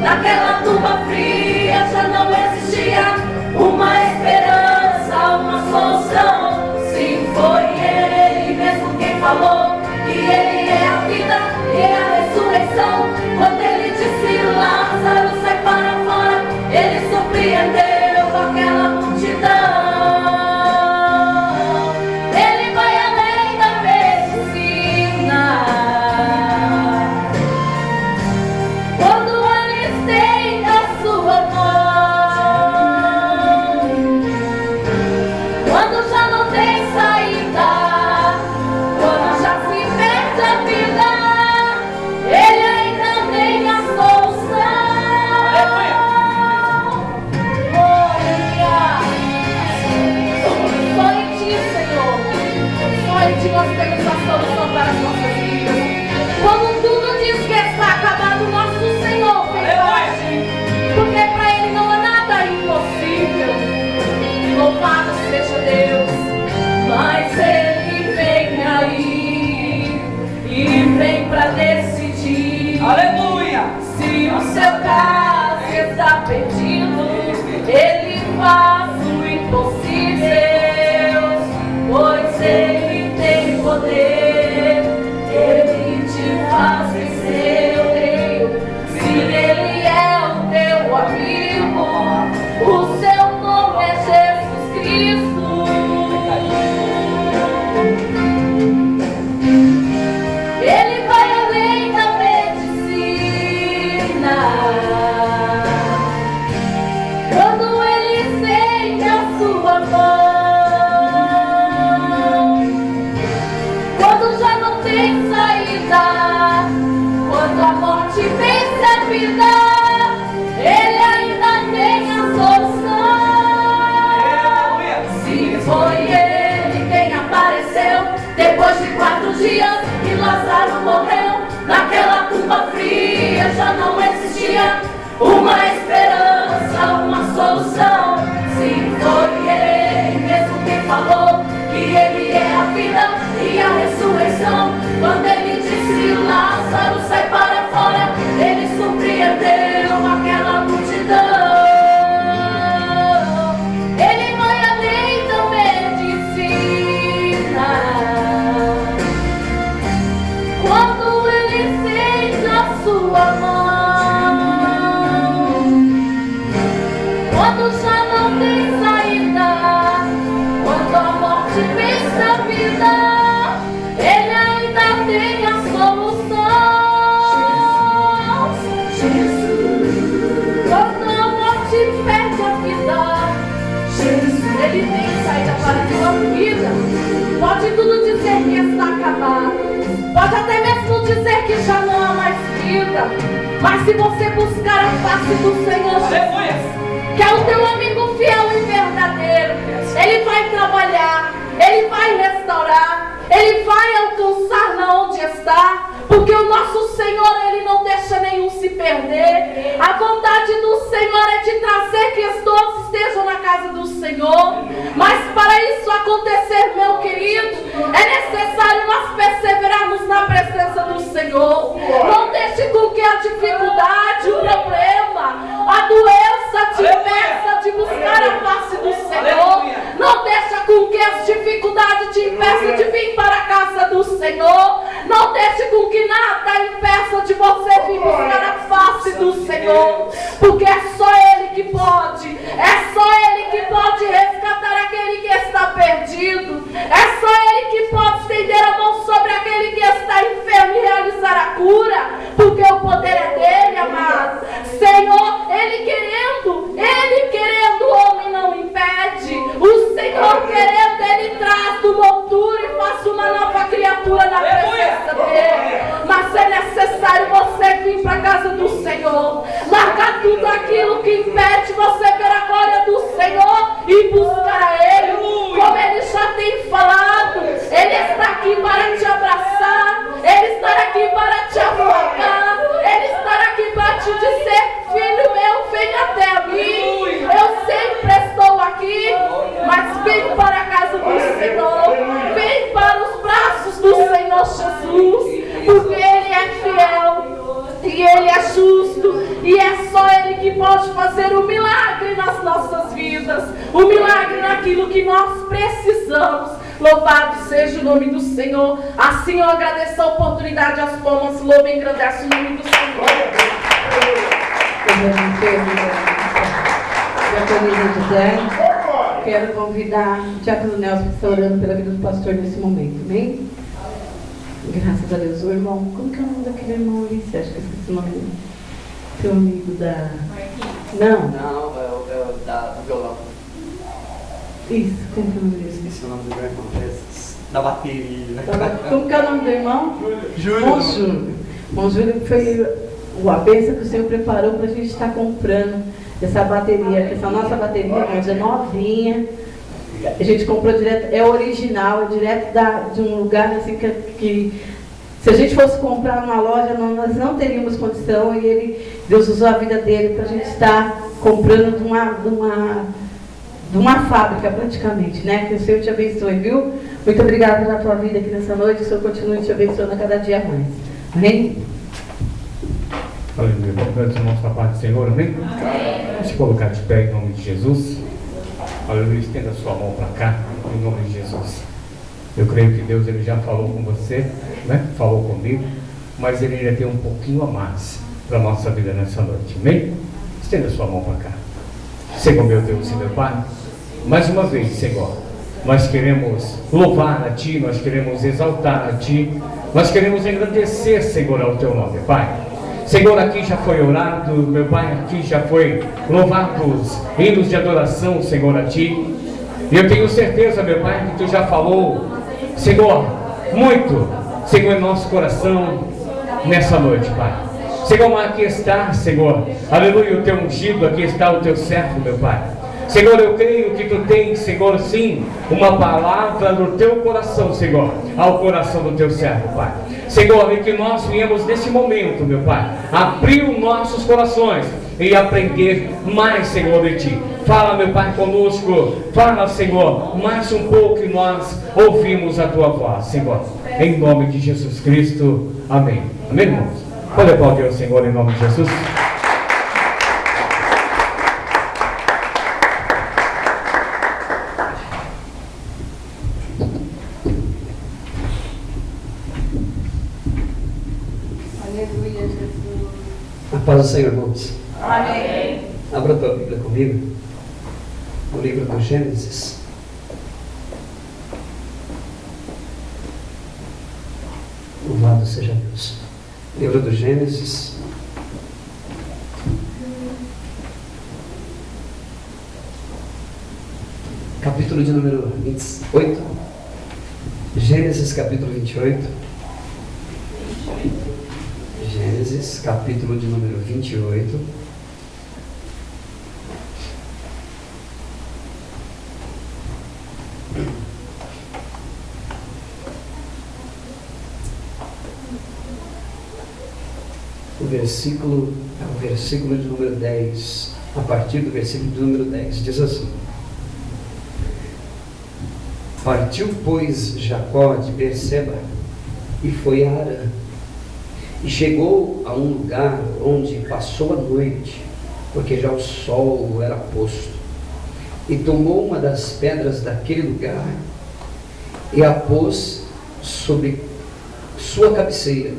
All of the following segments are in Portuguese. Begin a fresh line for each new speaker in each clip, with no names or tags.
naquela tumba fria já não existia uma esperança, uma solução. Sim, foi Ele mesmo quem falou que Ele é a vida e a ressurreição. Quando Ele disse Lázaro, sai para fora, Ele surpreendeu aquela multidão. Ele vai além da medicina. Quando Ele estende a sua mão, quando já não tem saída, quando já se perde a vida, Ele ainda tem a solução. Glória! Só em Ti, Senhor. Só em Ti nós temos a solução para as nossas vidas. Quando tudo diz que está acabado, nosso Senhor fez parte, porque para Ele não há nada impossível. Louvado seja Deus. Mas Ele vem aí e vem para decidir.
Aleluia!
Se o seu caso está perdido, Ele faz o impossível, pois Ele tem poder. Ele te faz vencer, eu creio. Se Ele é o teu amigo, o seu nome é Jesus Cristo. Ele vai além da medicina. Quando Ele estende a sua mão, quando já não tem saída, quando a morte vence a vida, Ele ainda tem a solução. Se foi Ele quem apareceu depois de 4 dias que Lázaro morreu, naquela tumba fria já não existia uma esperança, uma solução. Se foi Ele mesmo quem falou que Ele é a vida e a ressurreição. Quando Ele disse Lázaro, sai para fora, Ele surpreendeu aquela multidão. Ele vai além da medicina. Quando Ele estende a sua mão, quando já não tem saída, quando a morte vence a vida, Ele ainda tem a solução. Jesus. Quando a morte perde a vida, Jesus, Ele tem saída para a tua vida. Pode tudo dizer que está acabado, pode até mesmo dizer que já não há mais vida, mas se você buscar a face do Senhor Jesus, que é o teu amigo fiel e verdadeiro, Ele vai trabalhar, Ele vai restaurar, Ele vai alcançar na onde está, porque o nosso Senhor, Ele não deixa nenhum se perder. A vontade do Senhor é de trazer que todos estejam na casa do Senhor, mas para isso acontecer, meu querido, é necessário nós perseverarmos na presença do Senhor. Não deixe com que a dificuldade, o problema, a doença te impeça de buscar a face do Senhor. Não deixa com que as dificuldades te impeçam de vir para a casa do Senhor. Não deixe com que nada impeça de você vir buscar a face do Senhor, porque é só Ele que pode, é só Ele que pode resgatar aquele que está perdido, é só Ele que pode estender a mão sobre aquele que está enfermo e realizar a cura, porque o poder é dele, amado. Senhor, Ele querendo, o homem não impede. O Senhor querendo, Ele traz do monturo e faz uma nova criatura na presença dele. Mas é necessário você vir para a casa do Senhor, largar tudo aquilo que impede você ver a glória do Senhor e buscar a Ele. Como Ele já tem falado, Ele está aqui para te abraçar, Ele está aqui para te afogar, Ele está aqui para te dizer: filho meu, vem até a mim. Eu sempre estou aqui, mas vem para a casa do Senhor, vem para os braços do Senhor Jesus, porque Ele é fiel e Ele é justo, e é só pode fazer o milagre nas nossas vidas, o milagre naquilo que nós precisamos. Louvado seja o nome do Senhor. Assim eu agradeço a oportunidade, as palmas, louvo e engrandece o nome do Senhor.
Quero convidar o Diácono Nelson que está orando pela vida do pastor nesse momento, amém? Graças a Deus. O irmão, como que é o nome daquele irmão ali? Você acha que eu esqueci o nome dele? Seu amigo da... Não,
Não, do violão.
isso, como que é o nome dele?
Esqueci o nome do meu irmão. Da bateria.
Como que é o nome do irmão?
Júlio.
Irmão Júlio. Irmão Júlio foi a bênção que o Senhor preparou para a gente estar comprando essa bateria. Essa nossa bateria, irmãos, é novinha. A gente comprou direto, é original, é direto de um lugar assim que se a gente fosse comprar numa loja, nós não teríamos condição. E Deus usou a vida dele para a gente estar comprando de uma fábrica praticamente, né? Que o Senhor te abençoe, viu? Muito obrigada pela tua vida aqui nessa noite. Que o Senhor continue te abençoando a cada dia mais. Amém?
Aleluia. Vamos para os irmãos da paz do Senhor, amém? Vamos se colocar de pé em nome de Jesus. Aleluia. Estenda a sua mão para cá, em nome de Jesus. Eu creio que Deus ele já falou com você, né? Falou comigo, mas ele ainda tem um pouquinho a mais para a nossa vida nessa noite, amém? Estenda a sua mão para cá. Senhor meu Deus e meu Pai, mais uma vez, Senhor, nós queremos louvar a Ti, nós queremos exaltar a Ti, nós queremos engrandecer, Senhor, ao Teu nome, Pai. Senhor, aqui já foi orado, meu Pai, aqui já foi louvados hinos de adoração, Senhor, a Ti. E eu tenho certeza, meu Pai, que Tu já falou, Senhor, muito, Senhor, em nosso coração, nessa noite, Pai. Senhor, mas aqui está, Senhor, aleluia, o Teu ungido, aqui está o Teu servo, meu Pai. Senhor, eu creio que Tu tens, Senhor, sim, uma palavra do Teu coração, Senhor, ao coração do Teu servo, Pai. Senhor, e que nós viemos nesse momento, meu Pai, abrir os nossos corações e aprender mais, Senhor, de Ti. Fala, meu Pai, conosco. Fala, Senhor, mais um pouco e nós ouvimos a Tua voz, Senhor. Em nome de Jesus Cristo. Amém. Amém, irmãos? Pode aplaudir ao Senhor em nome de Jesus.
Aleluia, Jesus.
A paz do Senhor, irmãos.
Amém.
Abra a tua Bíblia comigo, no livro do Gênesis. Louvado seja Deus. Livro do Gênesis. Capítulo de número 28. Gênesis capítulo 28. Gênesis capítulo de número 28. O versículo de número 10, a partir do versículo de número 10, diz assim: Partiu, pois, Jacó de Berseba e foi a Harã, e chegou a um lugar onde passou a noite, porque já o sol era posto, e tomou uma das pedras daquele lugar e a pôs sobre sua cabeceira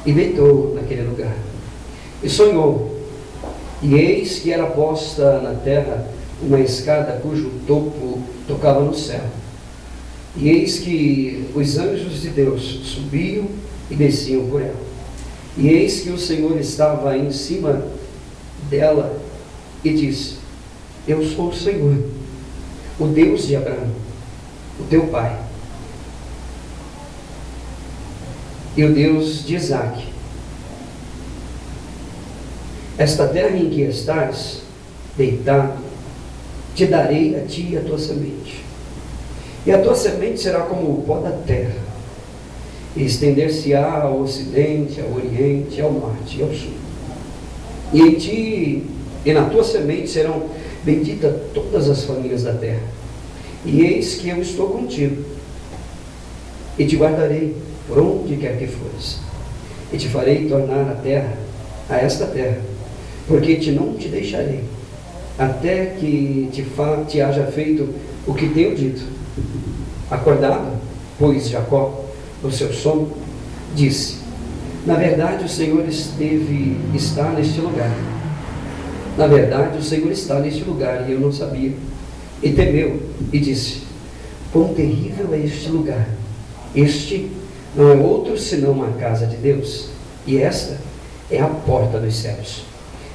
e deitou naquele lugar. E sonhou, e eis que era posta na terra uma escada cujo topo tocava no céu. E eis que os anjos de Deus subiam e desciam por ela. E eis que o Senhor estava em cima dela e disse: Eu sou o Senhor, o Deus de Abraão, o teu pai, e o Deus de Isaque. Esta terra em que estás deitado, te darei a ti e a tua semente. E a tua semente será como o pó da terra, e estender-se-á ao ocidente, ao oriente, ao norte e ao sul. E em ti e na tua semente serão benditas todas as famílias da terra. E eis que eu estou contigo, e te guardarei por onde quer que fores, e te farei tornar a esta terra, porque não te deixarei, até que te haja feito o que tenho dito. Acordado, pois, Jacó, do seu sono, disse: na verdade o Senhor está neste lugar. Na verdade o Senhor está neste lugar, e eu não sabia. E temeu, e disse: quão terrível é este lugar! Este não é outro senão a casa de Deus, e esta é a porta dos céus.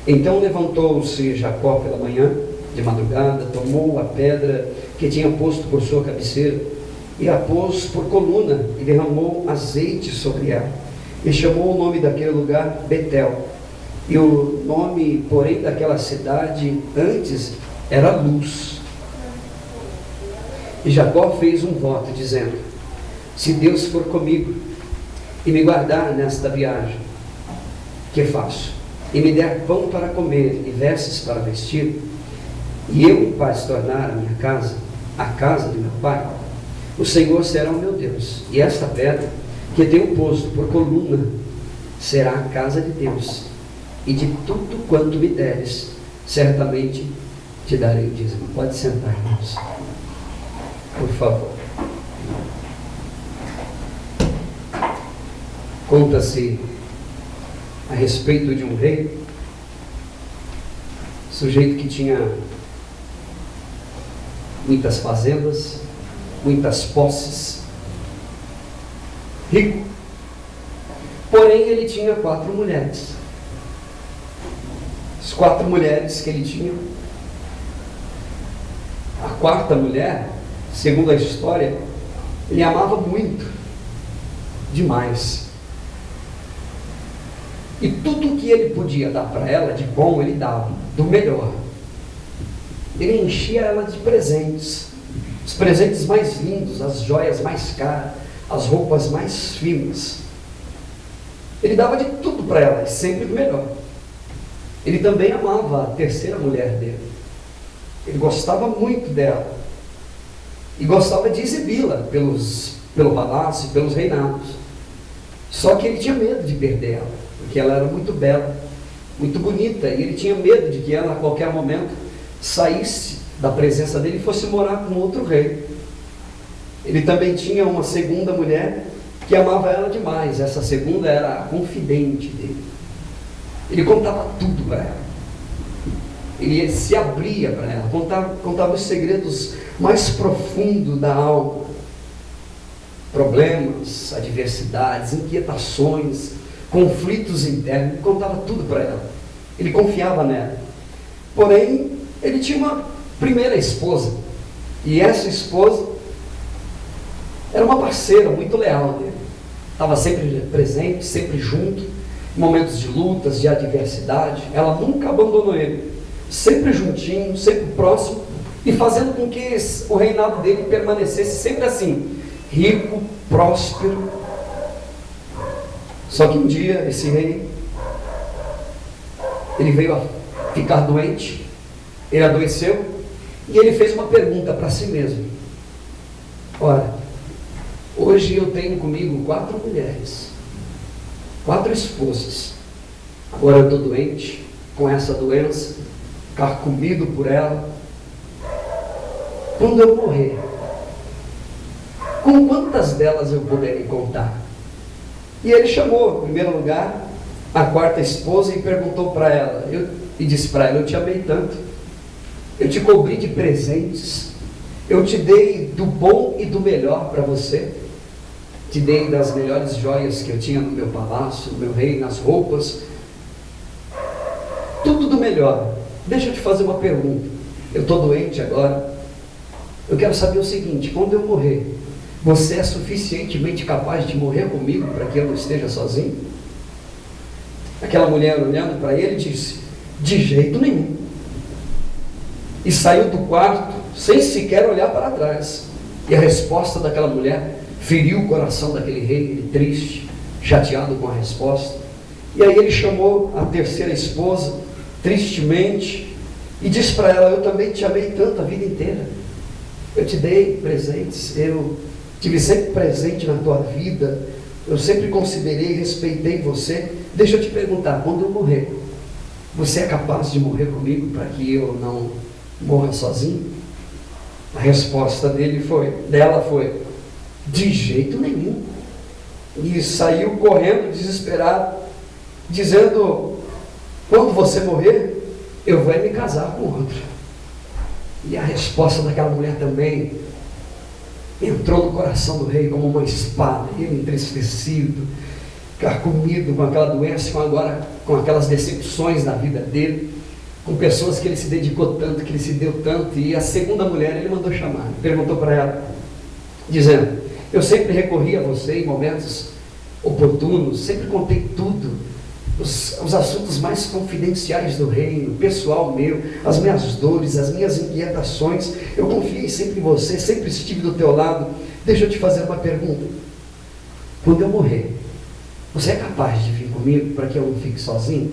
Então levantou-se Jacó pela manhã, de madrugada, tomou a pedra que tinha posto por sua cabeceira, e a pôs por coluna, e derramou azeite sobre ela, e chamou o nome daquele lugar Betel. E o nome, porém, daquela cidade antes era Luz. E Jacó fez um voto, dizendo: se Deus for comigo e me guardar nesta viagem que faço, e me der pão para comer e vestes para vestir, e eu, em paz, tornar a minha casa, a casa de meu pai, o Senhor será o meu Deus, e esta pedra que tenho posto por coluna será a casa de Deus, e de tudo quanto me deres, certamente te darei o dízimo. Pode sentar, irmãos, por favor. Conta-se a respeito de um rei, sujeito que tinha muitas fazendas, muitas posses, rico, porém ele tinha 4 mulheres. As 4 mulheres que ele tinha, a 4ª mulher, segundo a história, ele amava muito, demais. E tudo que ele podia dar para ela de bom, ele dava, do melhor. Ele enchia ela de presentes, os presentes mais lindos, as joias mais caras, as roupas mais finas. Ele dava de tudo para ela, e sempre do melhor. Ele também amava a 3ª mulher dele. Ele gostava muito dela. E gostava de exibi-la pelo palácio, pelos reinados. Só que ele tinha medo de perder ela, porque ela era muito bela, muito bonita, e ele tinha medo de que ela a qualquer momento saísse da presença dele e fosse morar com outro rei. Ele também tinha uma 2ª mulher que amava ela demais. Essa 2ª era a confidente dele. Ele contava tudo para ela. Ele se abria para ela, contava os segredos mais profundos da alma. Problemas, adversidades, inquietações, conflitos internos. Ele contava tudo para ela. Ele confiava nela. Porém, ele tinha uma primeira esposa. E essa esposa era uma parceira muito leal dele. Estava sempre presente, sempre junto, em momentos de lutas, de adversidade. Ela nunca abandonou ele. Sempre juntinho, sempre próximo, e fazendo com que o reinado dele permanecesse sempre assim, rico, próspero. Só que um dia esse rei, ele veio a ficar doente, ele adoeceu, e ele fez uma pergunta para si mesmo: ora, hoje eu tenho comigo 4 mulheres, 4 esposas, agora eu estou doente, com essa doença, carcomido por ela. Quando eu morrer, com quantas delas eu poderei contar? E ele chamou, em primeiro lugar, a 4ª esposa e perguntou para ela, e disse para ela: eu te amei tanto, eu te cobri de presentes, eu te dei do bom e do melhor para você, te dei das melhores joias que eu tinha no meu palácio, no meu reino, nas roupas, tudo do melhor. Deixa eu te fazer uma pergunta. Eu estou doente agora. Eu quero saber o seguinte: quando eu morrer, você é suficientemente capaz de morrer comigo para que eu não esteja sozinho? Aquela mulher, olhando para ele, disse: de jeito nenhum. E saiu do quarto sem sequer olhar para trás. E a resposta daquela mulher feriu o coração daquele rei, ele triste, chateado com a resposta. E aí ele chamou a 3ª esposa, tristemente, e disse para ela: eu também te amei tanto a vida inteira, eu te dei presentes, eu tive sempre presente na tua vida, eu sempre considerei e respeitei você. Deixa eu te perguntar: quando eu morrer, você é capaz de morrer comigo para que eu não morra sozinho? A resposta dela foi, de jeito nenhum. E saiu correndo, desesperado, dizendo, quando você morrer, eu vou me casar com outro. E a resposta daquela mulher também entrou no coração do rei como uma espada. Ele entristecido, carcomido com aquela doença, com aquelas decepções na vida dele, com pessoas que ele se dedicou tanto, que ele se deu tanto. E a segunda mulher ele mandou chamar, perguntou para ela, dizendo, eu sempre recorri a você em momentos oportunos, sempre contei tudo, os assuntos mais confidenciais do reino, pessoal meu, as minhas dores, as minhas inquietações, eu confiei sempre em você, sempre estive do teu lado. Deixa eu te fazer uma pergunta, quando eu morrer, você é capaz de vir comigo para que eu não fique sozinho?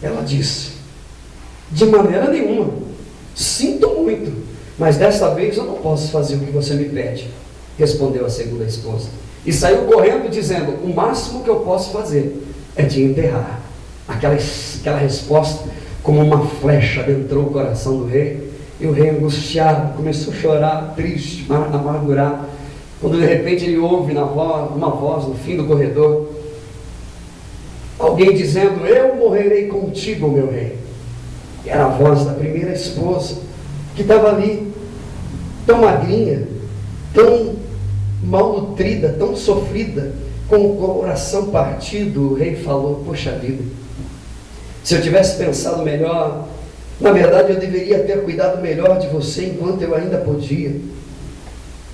Ela disse, de maneira nenhuma, sinto muito, mas desta vez eu não posso fazer o que você me pede, respondeu a segunda esposa. E saiu correndo dizendo, o máximo que eu posso fazer é te enterrar. Aquela resposta, como uma flecha, adentrou o coração do rei, e o rei angustiado, começou a chorar, triste, amargurado, quando de repente ele ouve uma voz no fim do corredor, alguém dizendo, eu morrerei contigo, meu rei. E era a voz da primeira esposa, que estava ali, tão magrinha, tão malnutrida, tão sofrida, com o coração partido. O rei falou, poxa vida, se eu tivesse pensado melhor, na verdade eu deveria ter cuidado melhor de você enquanto eu ainda podia.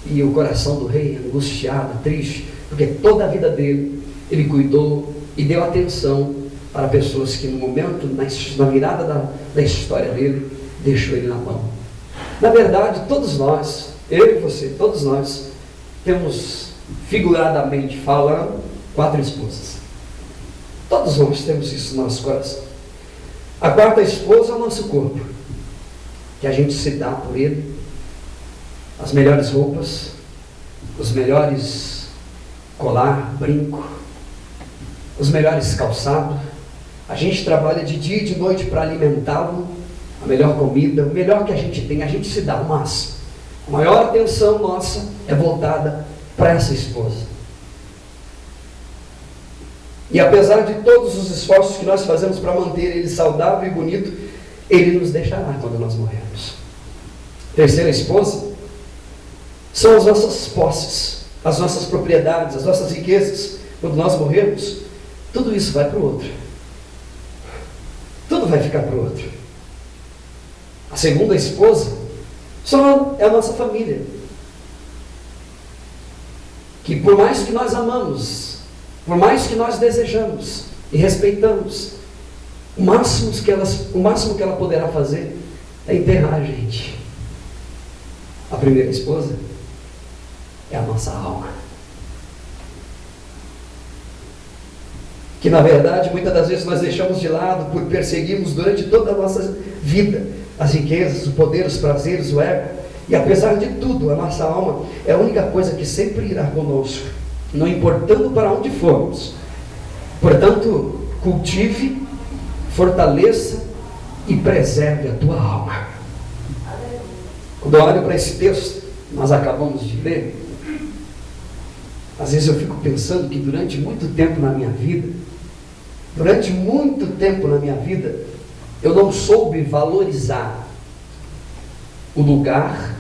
E o coração do rei, angustiado, triste, porque toda a vida dele, ele cuidou e deu atenção para pessoas que no momento, na virada da história dele, deixou ele na mão. Na verdade, todos nós, eu e você, todos nós, temos, figuradamente falando, 4 esposas. Todos nós temos isso no nosso coração. A quarta esposa é o nosso corpo, que a gente se dá por ele, as melhores roupas, os melhores colar, brinco, os melhores calçados. A gente trabalha de dia e de noite para alimentá-lo, a melhor comida, o melhor que a gente tem, a gente se dá o máximo. A maior atenção nossa é voltada para essa esposa. E apesar de todos os esforços que nós fazemos para manter ele saudável e bonito, ele nos deixará quando nós morrermos. Terceira esposa são as nossas posses, as nossas propriedades, as nossas riquezas. Quando nós morrermos, tudo isso vai para o outro. Tudo vai ficar para o outro. A segunda esposa é a nossa família, que por mais que nós amamos, por mais que nós desejamos e respeitamos, o máximo que ela poderá fazer é enterrar a gente. A primeira esposa é a nossa alma, que na verdade muitas das vezes nós deixamos de lado por perseguirmos durante toda a nossa vida as riquezas, o poder, os prazeres, o ego. E apesar de tudo, a nossa alma é a única coisa que sempre irá conosco, não importando para onde formos. Portanto, cultive, fortaleça e preserve a tua alma. Quando eu olho para esse texto, nós acabamos de ler, às vezes eu fico pensando que durante muito tempo na minha vida, eu não soube valorizar o lugar,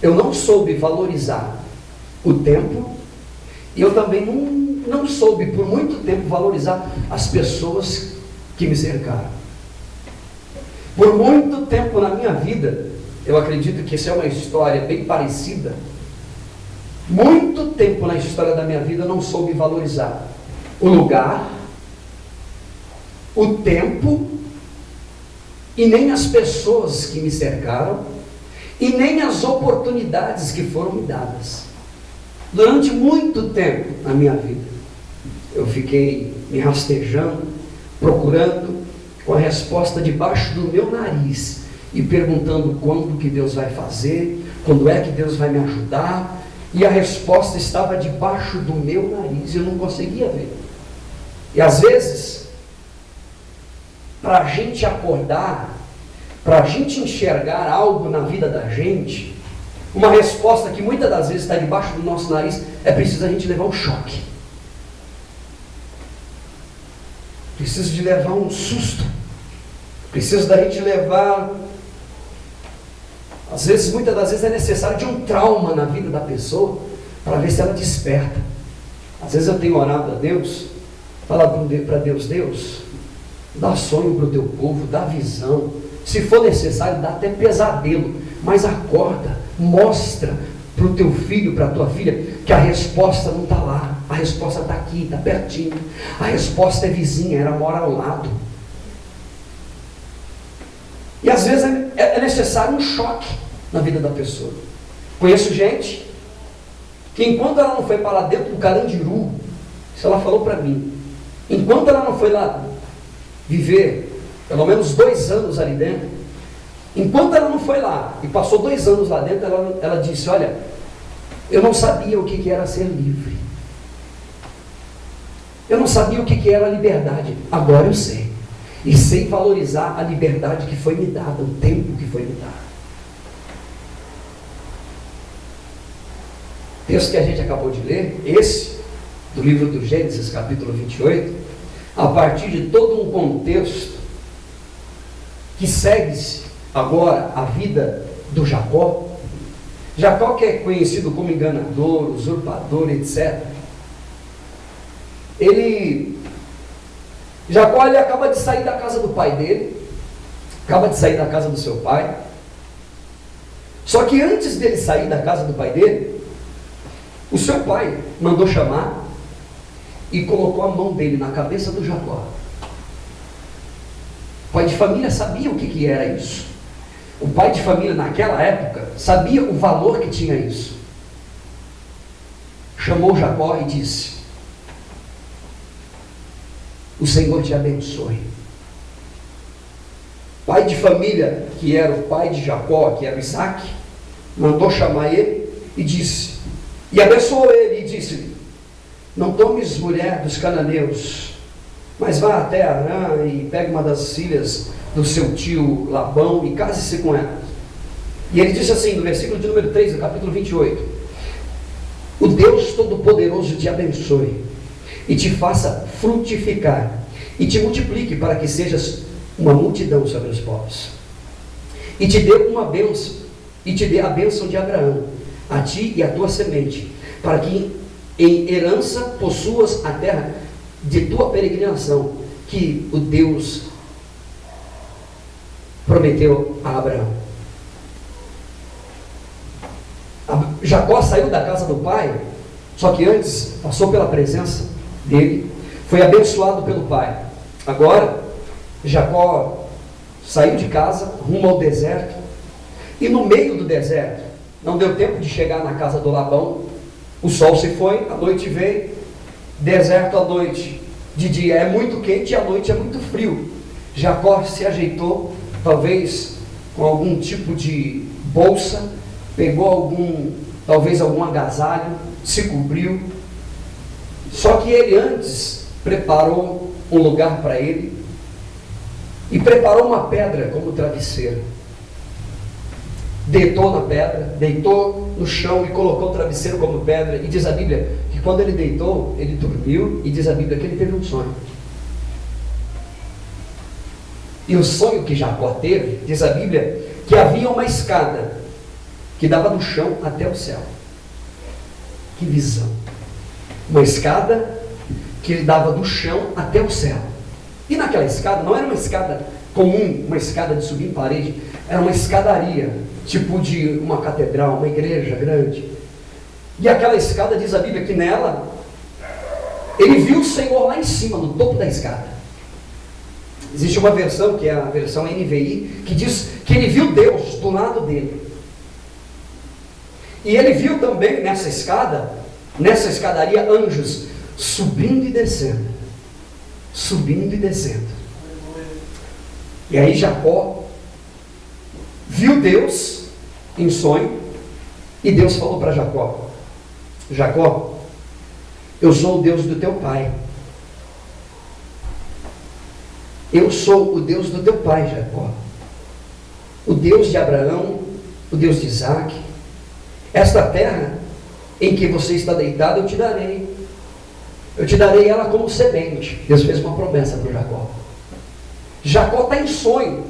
eu não soube valorizar o tempo, e eu também não soube por muito tempo valorizar as pessoas que me cercaram. Por muito tempo na minha vida, eu acredito que essa é uma história bem parecida. Muito tempo na história da minha vida eu não soube valorizar o lugar, o tempo, e nem as pessoas que me cercaram, e nem as oportunidades que foram me dadas. Durante muito tempo na minha vida, eu fiquei me rastejando, procurando, com a resposta debaixo do meu nariz, e perguntando quando que Deus vai fazer, quando é que Deus vai me ajudar, e a resposta estava debaixo do meu nariz, eu não conseguia ver. E às vezes, para a gente acordar, para a gente enxergar algo na vida da gente, uma resposta que muitas das vezes está debaixo do nosso nariz, é preciso a gente levar um choque. Preciso de levar um susto. Preciso da gente levar... Às vezes, muitas das vezes é necessário de um trauma na vida da pessoa para ver se ela desperta. Às vezes eu tenho orado a Deus, falado para Deus, Deus, dá sonho para o teu povo, dá visão. Se for necessário, dá até pesadelo, mas acorda, mostra para o teu filho, para a tua filha, que a resposta não está lá, a resposta está aqui, está pertinho, a resposta é vizinha, ela mora ao lado. E às vezes é necessário um choque na vida da pessoa. Conheço gente que enquanto ela não foi para lá dentro do Carandiru, isso ela falou para mim, enquanto ela não foi lá viver pelo menos 2 anos ali dentro, enquanto ela não foi lá e passou 2 anos lá dentro, ela disse, olha, eu não sabia o que era ser livre, eu não sabia o que era liberdade, agora eu sei, e sei valorizar a liberdade que foi me dada, o tempo que foi me dado. O texto que a gente acabou de ler, esse, do livro do Gênesis, capítulo 28, a partir de todo um contexto que segue-se agora a vida do Jacó. Jacó, que é conhecido como enganador, usurpador, etc. Jacó ele acaba de sair da casa do pai dele, acaba de sair da casa do seu pai. Só que antes dele sair da casa do pai dele, o seu pai mandou chamar e colocou a mão dele na cabeça do Jacó. O pai de família sabia o que era isso. O pai de família naquela época sabia o valor que tinha isso. Chamou Jacó e disse, o Senhor te abençoe. Pai de família, que era o pai de Jacó, que era Isaac, mandou chamar ele e disse, e abençoou ele e disse, não tomes mulher dos cananeus, mas vá até Arã e pegue uma das filhas do seu tio Labão e case-se com ela. E ele disse assim, no versículo de número 3 do capítulo 28, o Deus Todo-Poderoso te abençoe e te faça frutificar e te multiplique para que sejas uma multidão sobre os povos, e te dê uma bênção, e te dê a bênção de Abraão, a ti e a tua semente, para que em herança possuas a terra de tua peregrinação, que o Deus prometeu a Abraão. Jacó saiu da casa do pai, só que antes passou pela presença dele, foi abençoado pelo pai. Agora Jacó saiu de casa rumo ao deserto, e no meio do deserto não deu tempo de chegar na casa do Labão. O sol se foi, a noite veio, deserto à noite, de dia é muito quente e à noite é muito frio. Jacó se ajeitou, talvez com algum tipo de bolsa, pegou talvez algum agasalho, se cobriu. Só que ele antes preparou um lugar para ele e preparou uma pedra como travesseiro. Deitou na pedra, deitou no chão e colocou o travesseiro como pedra. E diz a Bíblia que quando ele deitou, ele dormiu, e diz a Bíblia que ele teve um sonho. E o sonho que Jacó teve, diz a Bíblia, que havia uma escada que dava do chão até o céu. Que visão! Uma escada que dava do chão até o céu. E naquela escada, não era uma escada comum, uma escada de subir em parede, era uma escadaria, tipo de uma catedral, uma igreja grande. E aquela escada, diz a Bíblia que nela, ele viu o Senhor lá em cima, no topo da escada. Existe uma versão, que é a versão NVI, que diz que ele viu Deus do lado dele. E ele viu também nessa escadaria, anjos subindo e descendo. Subindo e descendo. E aí Jacó viu Deus em sonho, e Deus falou para Jacó: Jacó, eu sou o Deus do teu pai. eu sou o Deus do teu pai, Jacó, o Deus de Abraão, o Deus de Isaac. Esta terra em que você está deitado, eu te darei. Eu te darei ela como semente. Deus fez uma promessa para Jacó. Jacó está em sonho.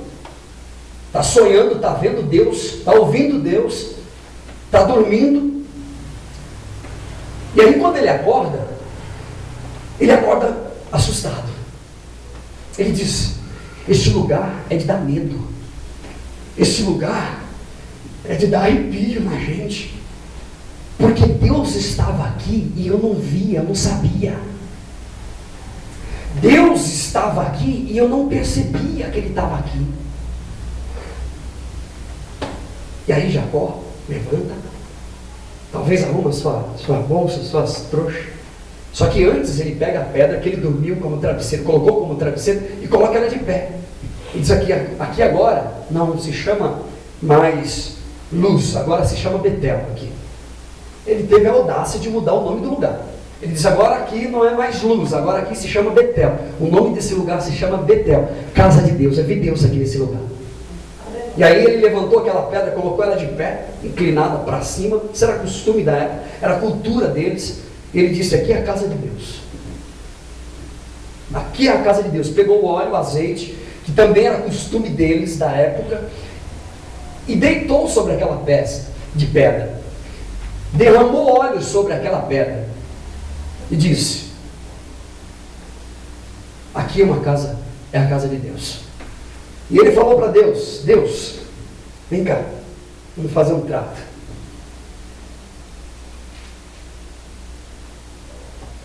Está sonhando, está vendo Deus, está ouvindo Deus, está dormindo. E aí quando ele acorda assustado. Ele diz: este lugar é de dar medo. Este lugar é de dar arrepio na gente. Porque Deus estava aqui e eu não via, não sabia. Deus estava aqui e eu não percebia que Ele estava aqui. E aí Jacó levanta, talvez arruma sua bolsa, suas trouxas. Só que antes ele pega a pedra que ele dormiu como travesseiro, colocou como travesseiro e coloca ela de pé. E diz aqui agora não se chama mais Luz, agora se chama Betel aqui. Ele teve a audácia de mudar o nome do lugar. Ele diz: agora aqui não é mais Luz, agora aqui se chama Betel. O nome desse lugar se chama Betel, casa de Deus. Eu vi Deus aqui nesse lugar. E aí ele levantou aquela pedra, colocou ela de pé, inclinada para cima. Isso era costume da época, era a cultura deles. Ele disse: aqui é a casa de Deus. Aqui é a casa de Deus. Pegou o óleo, o azeite, que também era costume deles da época, e deitou sobre aquela peça de pedra. Derramou óleo sobre aquela pedra e disse: aqui é uma casa, é a casa de Deus. E ele falou para Deus: Deus, vem cá, vamos fazer um trato.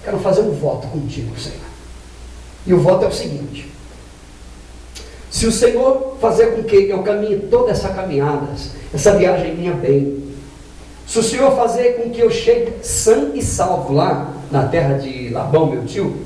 Quero fazer um voto contigo, Senhor. E o voto é o seguinte: se o Senhor fazer com que eu caminhe toda essa caminhada, essa viagem minha bem, se o Senhor fazer com que eu chegue sã e salvo lá na terra de Labão, meu tio,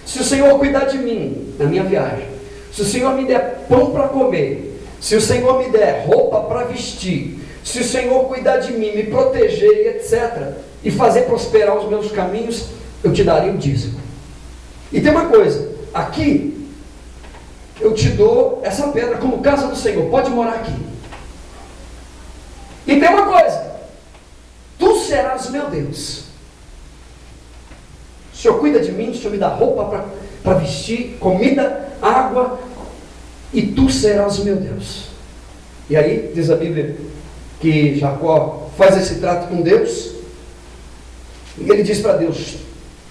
se o Senhor cuidar de mim na minha viagem, se o Senhor me der pão para comer, se o Senhor me der roupa para vestir, se o Senhor cuidar de mim, me proteger, etc., e fazer prosperar os meus caminhos, eu te darei o dízimo. E tem uma coisa, aqui eu te dou essa pedra como casa do Senhor, pode morar aqui. E tem uma coisa, tu serás meu Deus. O Senhor cuida de mim, o Senhor me dá roupa para vestir, comida, água, e tu serás o meu Deus. E aí diz a Bíblia que Jacó faz esse trato com Deus, e ele diz para Deus: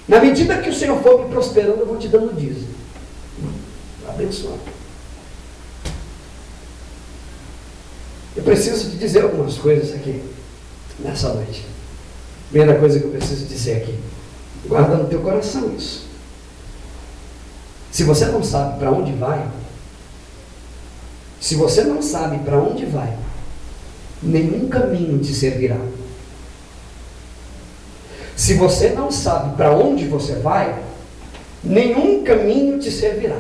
na medida que o Senhor for me prosperando, eu vou te dando o dízimo. Abençoado. Eu preciso te dizer algumas coisas aqui nessa noite. Primeira coisa que eu preciso dizer aqui: guarda no teu coração isso. Se você não sabe para onde vai, se você não sabe para onde vai, nenhum caminho te servirá. Se você não sabe para onde você vai, nenhum caminho te servirá.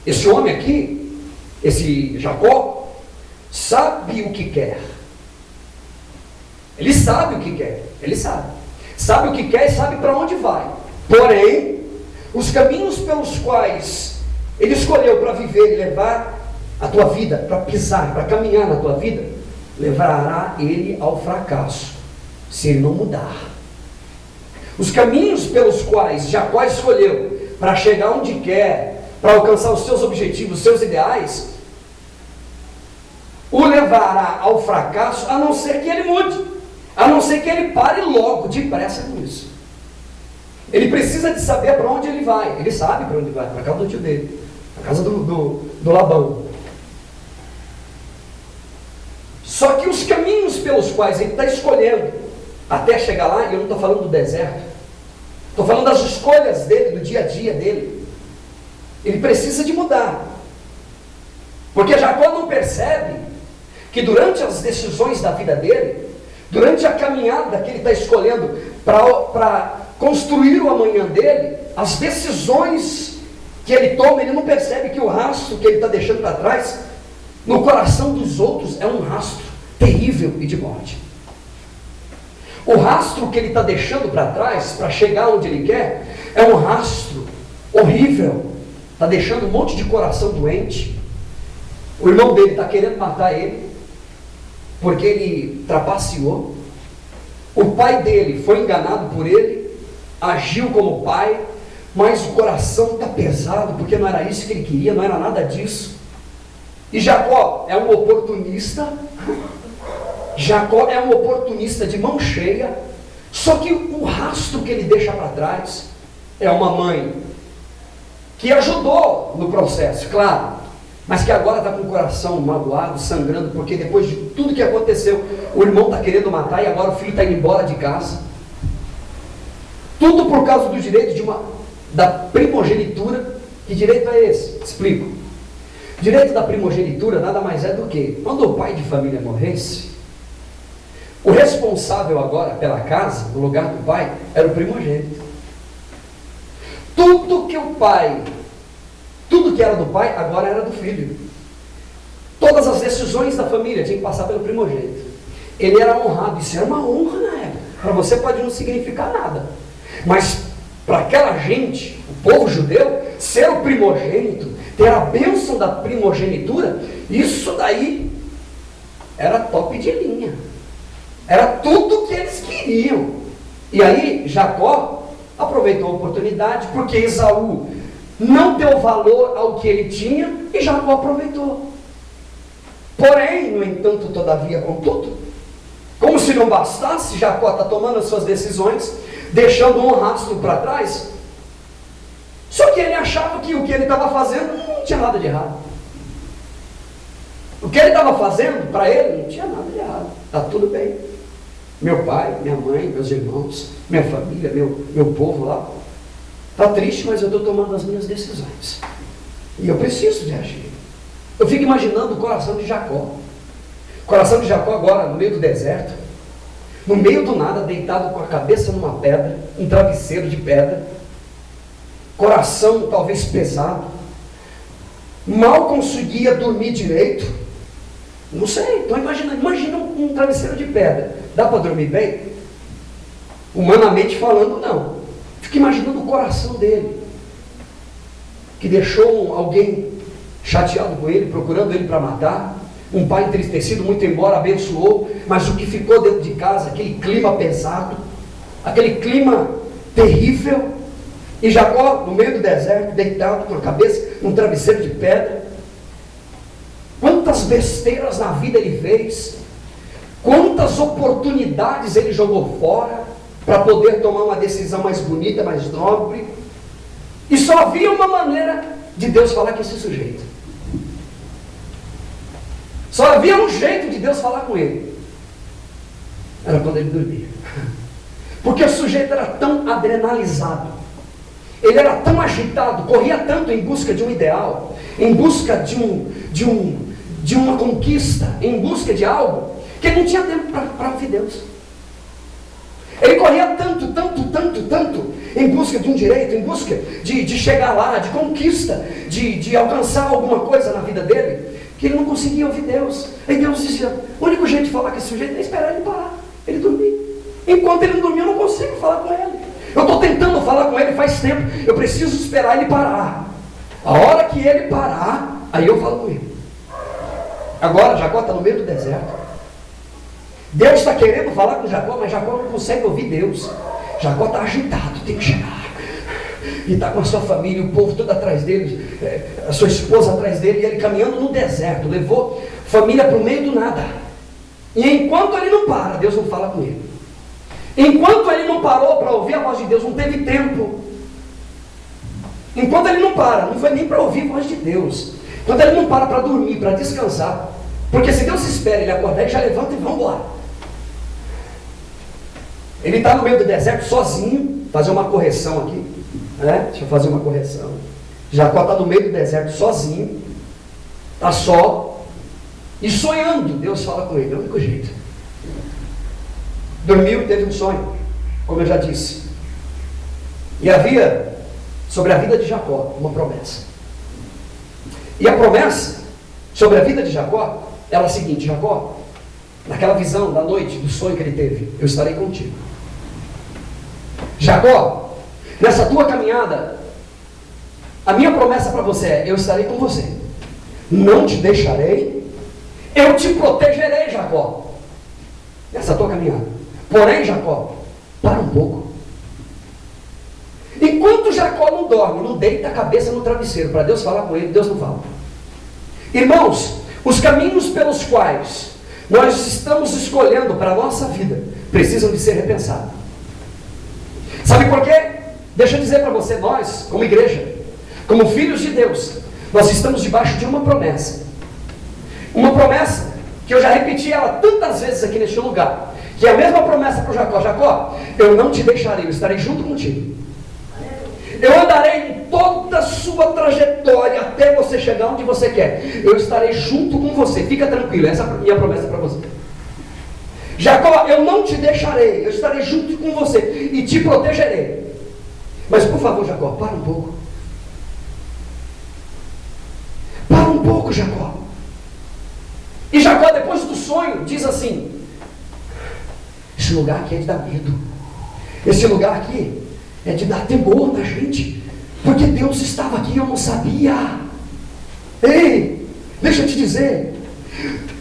Esse homem aqui, esse Jacó, sabe o que quer. Ele sabe o que quer, ele sabe. Sabe o que quer e sabe para onde vai. Porém, os caminhos pelos quais ele escolheu para viver e levar a tua vida, para pisar, para caminhar na tua vida, levará ele ao fracasso, se ele não mudar. Os caminhos pelos quais Jacó escolheu para chegar onde quer, para alcançar os seus objetivos, os seus ideais, o levará ao fracasso, a não ser que ele mude, a não ser que ele pare logo, depressa com isso. Ele precisa de saber para onde ele vai. Ele sabe para onde vai, para a casa do tio dele, para a casa do Labão. Só que os caminhos pelos quais ele está escolhendo até chegar lá, e eu não estou falando do deserto, estou falando das escolhas dele, do dia a dia dele, ele precisa de mudar. Porque Jacó não percebe que durante as decisões da vida dele, durante a caminhada que ele está escolhendo para construir o amanhã dele, as decisões que ele toma, ele não percebe que o rastro que ele está deixando para trás, no coração dos outros, é um rastro terrível e de morte. O rastro que ele está deixando para trás, para chegar onde ele quer, é um rastro horrível, está deixando um monte de coração doente. O irmão dele está querendo matar ele, porque ele trapaceou. O pai dele foi enganado por ele, agiu como pai, mas o coração está pesado, porque não era isso que ele queria, não era nada disso. E Jacó é um oportunista. Jacó é um oportunista de mão cheia. Só que o rastro que ele deixa para trás é uma mãe que ajudou no processo, claro, mas que agora está com o coração magoado, sangrando, porque depois de tudo que aconteceu, o irmão está querendo matar e agora o filho está indo embora de casa. Tudo por causa do direito da primogenitura. Que direito é esse? Explico. O direito da primogenitura nada mais é do que, quando o pai de família morresse, o responsável agora pela casa, no lugar do pai, era o primogênito. Tudo que era do pai, agora era do filho. Todas as decisões da família tinham que passar pelo primogênito. Ele era honrado, isso era uma honra na época. Para você pode não significar nada, mas para aquela gente, o povo judeu, ser o primogênito, ter a bênção da primogenitura, isso daí era top de linha. Era tudo que eles queriam. E aí Jacó aproveitou a oportunidade, porque Esaú não deu valor ao que ele tinha, e Jacó aproveitou. Porém, no entanto, todavia, contudo, como se não bastasse, Jacó está tomando as suas decisões, deixando um rastro para trás. Só que ele achava que o que ele estava fazendo não tinha nada de errado. O que ele estava fazendo, para ele, não tinha nada de errado. Está tudo bem. Meu pai, minha mãe, meus irmãos, minha família, meu povo lá, está triste, mas eu estou tomando as minhas decisões. E eu preciso de agir. Eu fico imaginando o coração de Jacó. O coração de Jacó agora, no meio do deserto, no meio do nada, deitado com a cabeça numa pedra, um travesseiro de pedra, coração talvez pesado, mal conseguia dormir direito. Não sei, estou imaginando. Imagina um travesseiro de pedra. Dá para dormir bem? Humanamente falando, não. Fico imaginando o coração dele, que deixou alguém chateado com ele, procurando ele para matar, um pai entristecido, muito embora abençoou, mas o que ficou dentro de casa, aquele clima pesado, aquele clima terrível, e Jacó no meio do deserto, deitado com a cabeça num travesseiro de pedra. Quantas besteiras na vida ele fez, quantas oportunidades ele jogou fora, para poder tomar uma decisão mais bonita, mais nobre, e só havia uma maneira de Deus falar com esse sujeito. Só havia um jeito de Deus falar com ele, era quando ele dormia. Porque o sujeito era tão adrenalizado, ele era tão agitado, corria tanto em busca de um ideal, em busca de uma conquista, em busca de algo, que ele não tinha tempo para ouvir Deus. Ele corria tanto, em busca de um direito, em busca de chegar lá, de conquista, de alcançar alguma coisa na vida dele, que ele não conseguia ouvir Deus. Aí Deus dizia, o único jeito de falar com esse sujeito é esperar ele parar, ele dormir. Enquanto ele não dormir, eu não consigo falar com ele. Eu estou tentando falar com ele faz tempo, eu preciso esperar ele parar. A hora que ele parar, aí eu falo com ele. Agora Jacó está no meio do deserto. Deus está querendo falar com Jacó, mas Jacó não consegue ouvir Deus. Jacó está agitado, tem que chegar. E está com a sua família, o povo todo atrás dele, a sua esposa atrás dele, e ele caminhando no deserto, levou a família para o meio do nada. E enquanto ele não para, Deus não fala com ele. Enquanto ele não parou para ouvir a voz de Deus, não teve tempo. Enquanto ele não para, não foi nem para ouvir a voz de Deus. Enquanto ele não para dormir, para descansar. Porque se Deus espera ele acordar, ele já levanta e vamos embora. Ele está no meio do deserto sozinho, fazer uma correção aqui, né? Deixa eu fazer uma correção. Jacó está no meio do deserto sozinho, está só, e sonhando. Deus fala com ele, é o único jeito. Dormiu, teve um sonho, como eu já disse. E havia, sobre a vida de Jacó, uma promessa. E a promessa sobre a vida de Jacó era a seguinte: Jacó, naquela visão da noite, do sonho que ele teve, eu estarei contigo. Jacó, nessa tua caminhada, A minha promessa para você é: eu estarei com você, não te deixarei, eu te protegerei, Jacó. Essa é a tua caminhada. Porém, Jacó, para um pouco. Enquanto Jacó não dorme, não deita a cabeça no travesseiro para Deus falar com ele, Deus não fala. Irmãos, os caminhos pelos quais nós estamos escolhendo para a nossa vida precisam de ser repensados. Sabe por quê? Deixa eu dizer para você, nós, como igreja, como filhos de Deus, nós estamos debaixo de uma promessa. Uma promessa que eu já repeti ela tantas vezes aqui neste lugar, que é a mesma promessa para o Jacó: Jacó, eu não te deixarei, eu estarei junto contigo. Eu andarei em toda a sua trajetória até você chegar onde você quer. Eu estarei junto com você, fica tranquilo, essa é a minha promessa para você. Jacó, eu não te deixarei, eu estarei junto com você e te protegerei. Mas por favor, Jacó, para um pouco. Para um pouco, Jacó. E Jacó, depois do sonho, diz assim: esse lugar aqui é de dar medo. Esse lugar aqui é de dar temor na gente, porque Deus estava aqui e eu não sabia. Ei, deixa eu te dizer,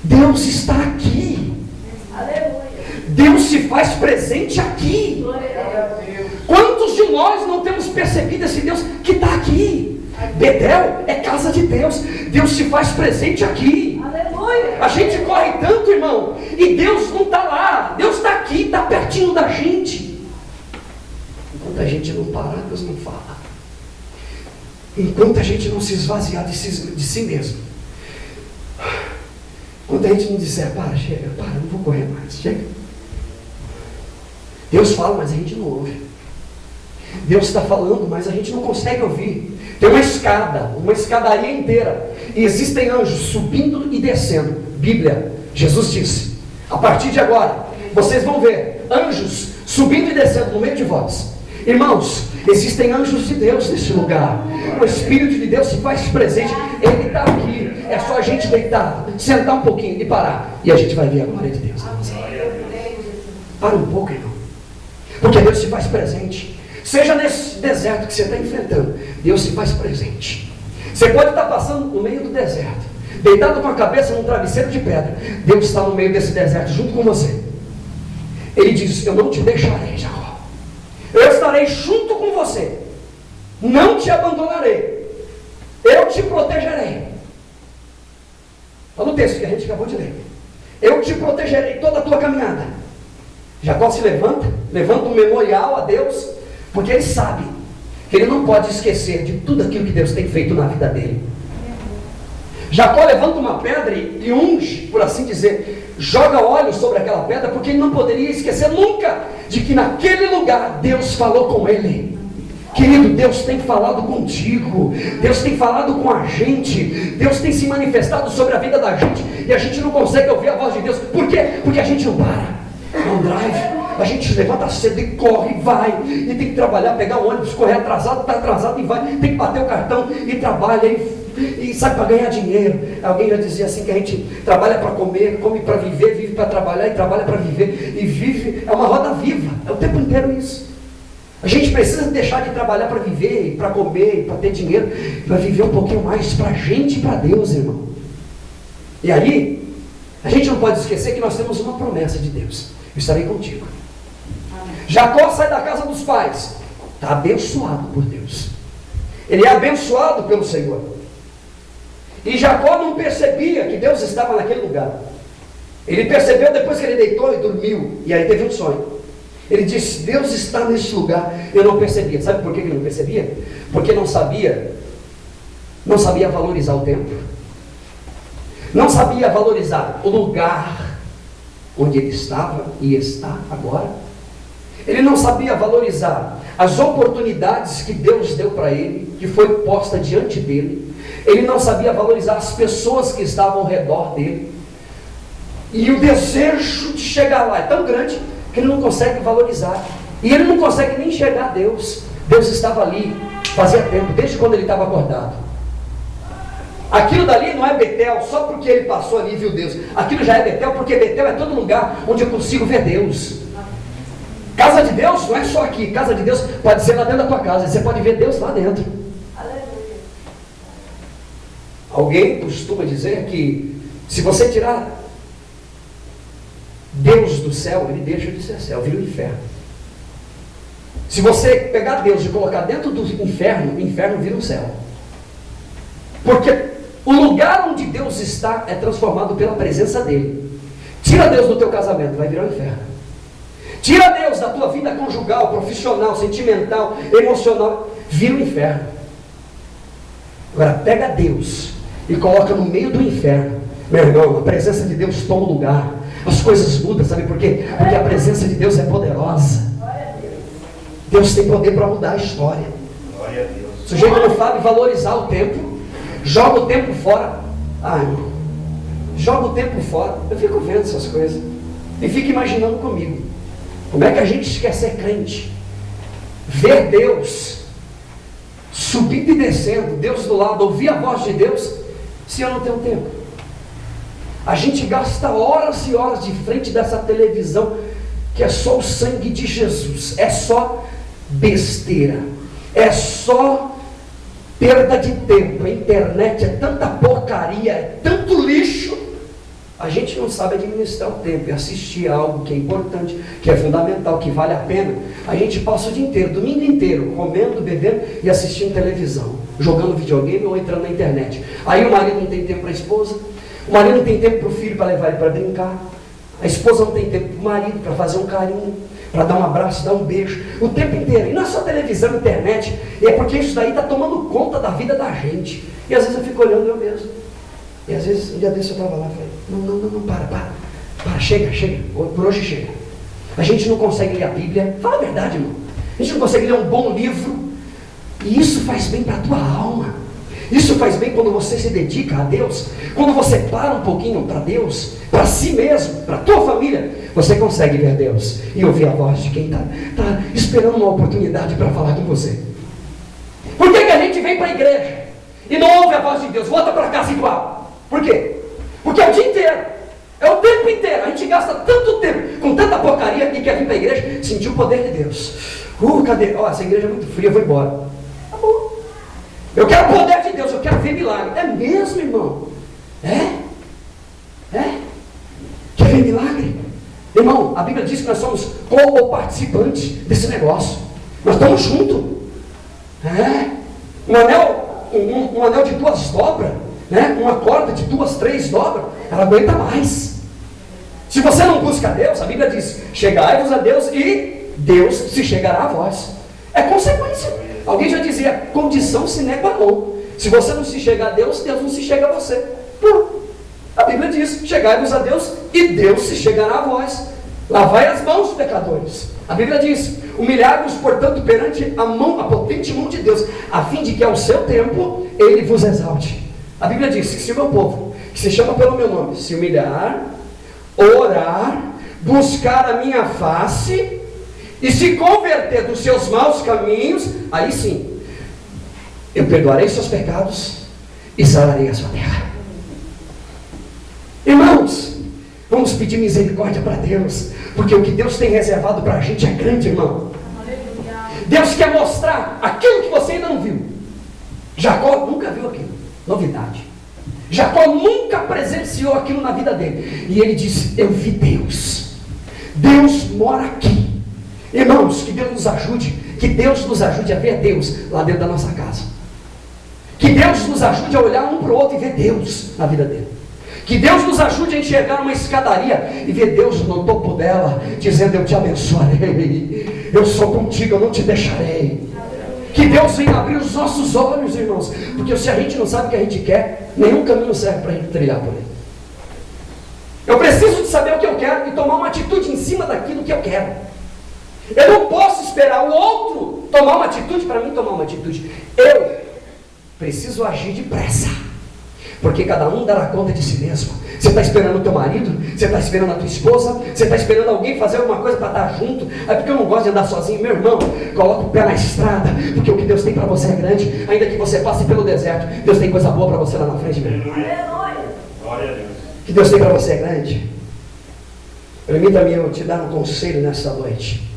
Deus está aqui.
Aleluia.
Deus se faz presente aqui. Quantos de nós não temos percebido esse Deus que está aqui? Betel é casa de Deus. Deus se faz presente aqui.
Aleluia.
A gente corre tanto, irmão, e Deus não está lá. Deus está aqui, está pertinho da gente. Enquanto a gente não parar, Deus não fala. Enquanto a gente não se esvaziar de si mesmo. Quando a gente não disser: para, chega, para, não vou correr mais, chega. Deus fala, mas a gente não ouve. Deus está falando, mas a gente não consegue ouvir. Tem uma escada, uma escadaria inteira, e existem anjos subindo e descendo. Bíblia, Jesus disse: a partir de agora, vocês vão ver anjos subindo e descendo no meio de vós. Irmãos, existem anjos de Deus nesse lugar. O Espírito de Deus se faz presente. Ele está aqui. É só a gente deitar, sentar um pouquinho e parar, e a gente vai ver a glória de Deus. Para um pouco, irmão, porque Deus se faz presente. Seja nesse deserto que você está enfrentando, Deus se faz presente. Você pode estar passando no meio do deserto, deitado com a cabeça num travesseiro de pedra. Deus está no meio desse deserto junto com você. Ele diz: eu não te deixarei, Jacó. Eu estarei junto com você, não te abandonarei, eu te protegerei. Olha o texto que a gente acabou de ler: eu te protegerei toda a tua caminhada. Jacó se levanta um memorial a Deus, porque ele sabe que ele não pode esquecer de tudo aquilo que Deus tem feito na vida dele. Jacó levanta uma pedra e unge, por assim dizer, joga óleo sobre aquela pedra, porque ele não poderia esquecer nunca de que naquele lugar Deus falou com ele. Querido, Deus tem falado contigo, Deus tem falado com a gente, Deus tem se manifestado sobre a vida da gente, e a gente não consegue ouvir a voz de Deus. Por quê? Porque a gente não para. Não drive, a gente se levanta cedo e corre, vai, e tem que trabalhar, pegar o ônibus, correr atrasado, está atrasado e vai, tem que bater o cartão e trabalha e sai para ganhar dinheiro. Alguém já dizia assim que a gente trabalha para comer, come para viver, vive para trabalhar e trabalha para viver, e vive, é uma roda viva, é o tempo inteiro isso. A gente precisa deixar de trabalhar para viver, para comer, para ter dinheiro, para viver um pouquinho mais para a gente e para Deus, irmão. E aí, a gente não pode esquecer que nós temos uma promessa de Deus: eu estarei contigo. Amém. Jacó sai da casa dos pais, está abençoado por Deus, ele é abençoado pelo Senhor. E Jacó não percebia que Deus estava naquele lugar. Ele percebeu depois que ele deitou e dormiu, e aí teve um sonho. Ele disse: Deus está nesse lugar. Eu não percebia. Sabe por que ele não percebia? Porque não sabia valorizar o tempo, não sabia valorizar o lugar onde ele estava e está agora. Ele não sabia valorizar as oportunidades que Deus deu para ele, que foi posta diante dele. Ele não sabia valorizar as pessoas que estavam ao redor dele. E o desejo de chegar lá é tão grande que ele não consegue valorizar. E ele não consegue nem enxergar Deus. Deus estava ali, fazia tempo, desde quando ele estava acordado. Aquilo dali não é Betel só porque ele passou ali e viu Deus. Aquilo já é Betel porque Betel é todo lugar onde eu consigo ver Deus. Casa de Deus não é só aqui. Casa de Deus pode ser lá dentro da tua casa. Você pode ver Deus lá dentro. Alguém costuma dizer que se você tirar Deus do céu, ele deixa de ser céu, vira o inferno. Se você pegar Deus e colocar dentro do inferno, o inferno vira o céu. Porque o lugar onde Deus está é transformado pela presença dele. Tira Deus do teu casamento, vai virar o inferno. Tira Deus da tua vida conjugal, profissional, sentimental, emocional, vira o inferno. Agora pega Deus e coloca no meio do inferno. Meu irmão, a presença de Deus toma o lugar. As coisas mudam, sabe por quê? Porque a presença de Deus é poderosa. Deus tem poder para mudar a história. O sujeito não sabe valorizar o tempo, joga o tempo fora. Ah, irmão, joga o tempo fora. Eu fico vendo essas coisas e fico imaginando comigo. Como é que a gente quer ser crente? Ver Deus subindo e descendo, Deus do lado, ouvir a voz de Deus, se eu não tenho tempo. A gente gasta horas e horas de frente dessa televisão, que é só o sangue de Jesus, é só besteira, é só perda de tempo. A internet é tanta porcaria, é tanto lixo. A gente não sabe administrar o tempo e assistir algo que é importante, que é fundamental, que vale a pena. A gente passa o dia inteiro, domingo inteiro, comendo, bebendo e assistindo televisão, jogando videogame ou entrando na internet. Aí o marido não tem tempo para a esposa, o marido não tem tempo para o filho, para levar ele para brincar, a esposa não tem tempo para o marido, para fazer um carinho, para dar um abraço, dar um beijo, o tempo inteiro. E não é só televisão, internet, é porque isso daí está tomando conta da vida da gente. E às vezes eu fico olhando eu mesmo. E às vezes, um dia desse eu estava lá e falei, não, para, chega, por hoje chega. A gente não consegue ler a Bíblia, fala a verdade, irmão. A gente não consegue ler um bom livro, e isso faz bem para a tua alma. Isso faz bem quando você se dedica a Deus, quando você para um pouquinho para Deus, para si mesmo, para a tua família, você consegue ver Deus e ouvir a voz de quem está esperando uma oportunidade para falar com você. Por que a gente vem para a igreja e não ouve a voz de Deus? Volta para casa igual. Por quê? Porque é o dia inteiro, é o tempo inteiro. A gente gasta tanto tempo com tanta porcaria que quer vir para a igreja sentir o poder de Deus. Cadê? Essa igreja é muito fria, eu vou embora. Tá bom. Eu quero o poder de Deus, eu quero ver milagre. É mesmo, irmão? Quer ver milagre? Irmão, a Bíblia diz que nós somos co-participantes desse negócio. Nós estamos juntos. Um anel de 2 dobras, uma corda de 2, 3 dobras, ela aguenta mais. Se você não busca Deus, a Bíblia diz, chegai-vos a Deus e Deus se chegará a vós. É consequência. Alguém já dizia, condição sine qua non. Se você não se chega a Deus, Deus não se chega a você. A Bíblia diz, chegai-vos a Deus e Deus se chegará a vós. Lavai as mãos, pecadores. A Bíblia diz, humilhai-vos, portanto, perante a potente mão de Deus, a fim de que ao seu tempo Ele vos exalte. A Bíblia diz que se o meu povo, que se chama pelo meu nome, se humilhar, orar, buscar a minha face e se converter dos seus maus caminhos, aí sim, eu perdoarei seus pecados e sararei a sua terra. Irmãos, vamos pedir misericórdia para Deus, porque o que Deus tem reservado para a gente é grande, irmão. Deus quer mostrar aquilo que você ainda não viu. Jacó nunca viu aquilo, novidade. Jacó nunca presenciou aquilo na vida dele, e ele disse, eu vi Deus. Deus mora aqui. Irmãos, que Deus nos ajude a ver Deus lá dentro da nossa casa. Que Deus nos ajude a olhar um para o outro e ver Deus na vida dele. Que Deus nos ajude a enxergar uma escadaria e ver Deus no topo dela, dizendo, eu te abençoarei, eu sou contigo, eu não te deixarei. Que Deus venha abrir os nossos olhos, irmãos, porque se a gente não sabe o que a gente quer, nenhum caminho serve para a gente trilhar por ele. Eu preciso de saber o que eu quero e tomar uma atitude em cima daquilo que eu quero. Eu não posso esperar o outro tomar uma atitude para mim tomar uma atitude. Eu preciso agir depressa, porque cada um dará conta de si mesmo. Você está esperando o teu marido, você está esperando a tua esposa, você está esperando alguém fazer alguma coisa para estar junto. É porque eu não gosto de andar sozinho. Meu irmão, coloca o pé na estrada, porque o que Deus tem para você é grande. Ainda que você passe pelo deserto, Deus tem coisa boa para você lá na frente, meu irmão.
Glória a Deus.
O que Deus tem para você é grande. Permita-me eu te dar um conselho nessa noite.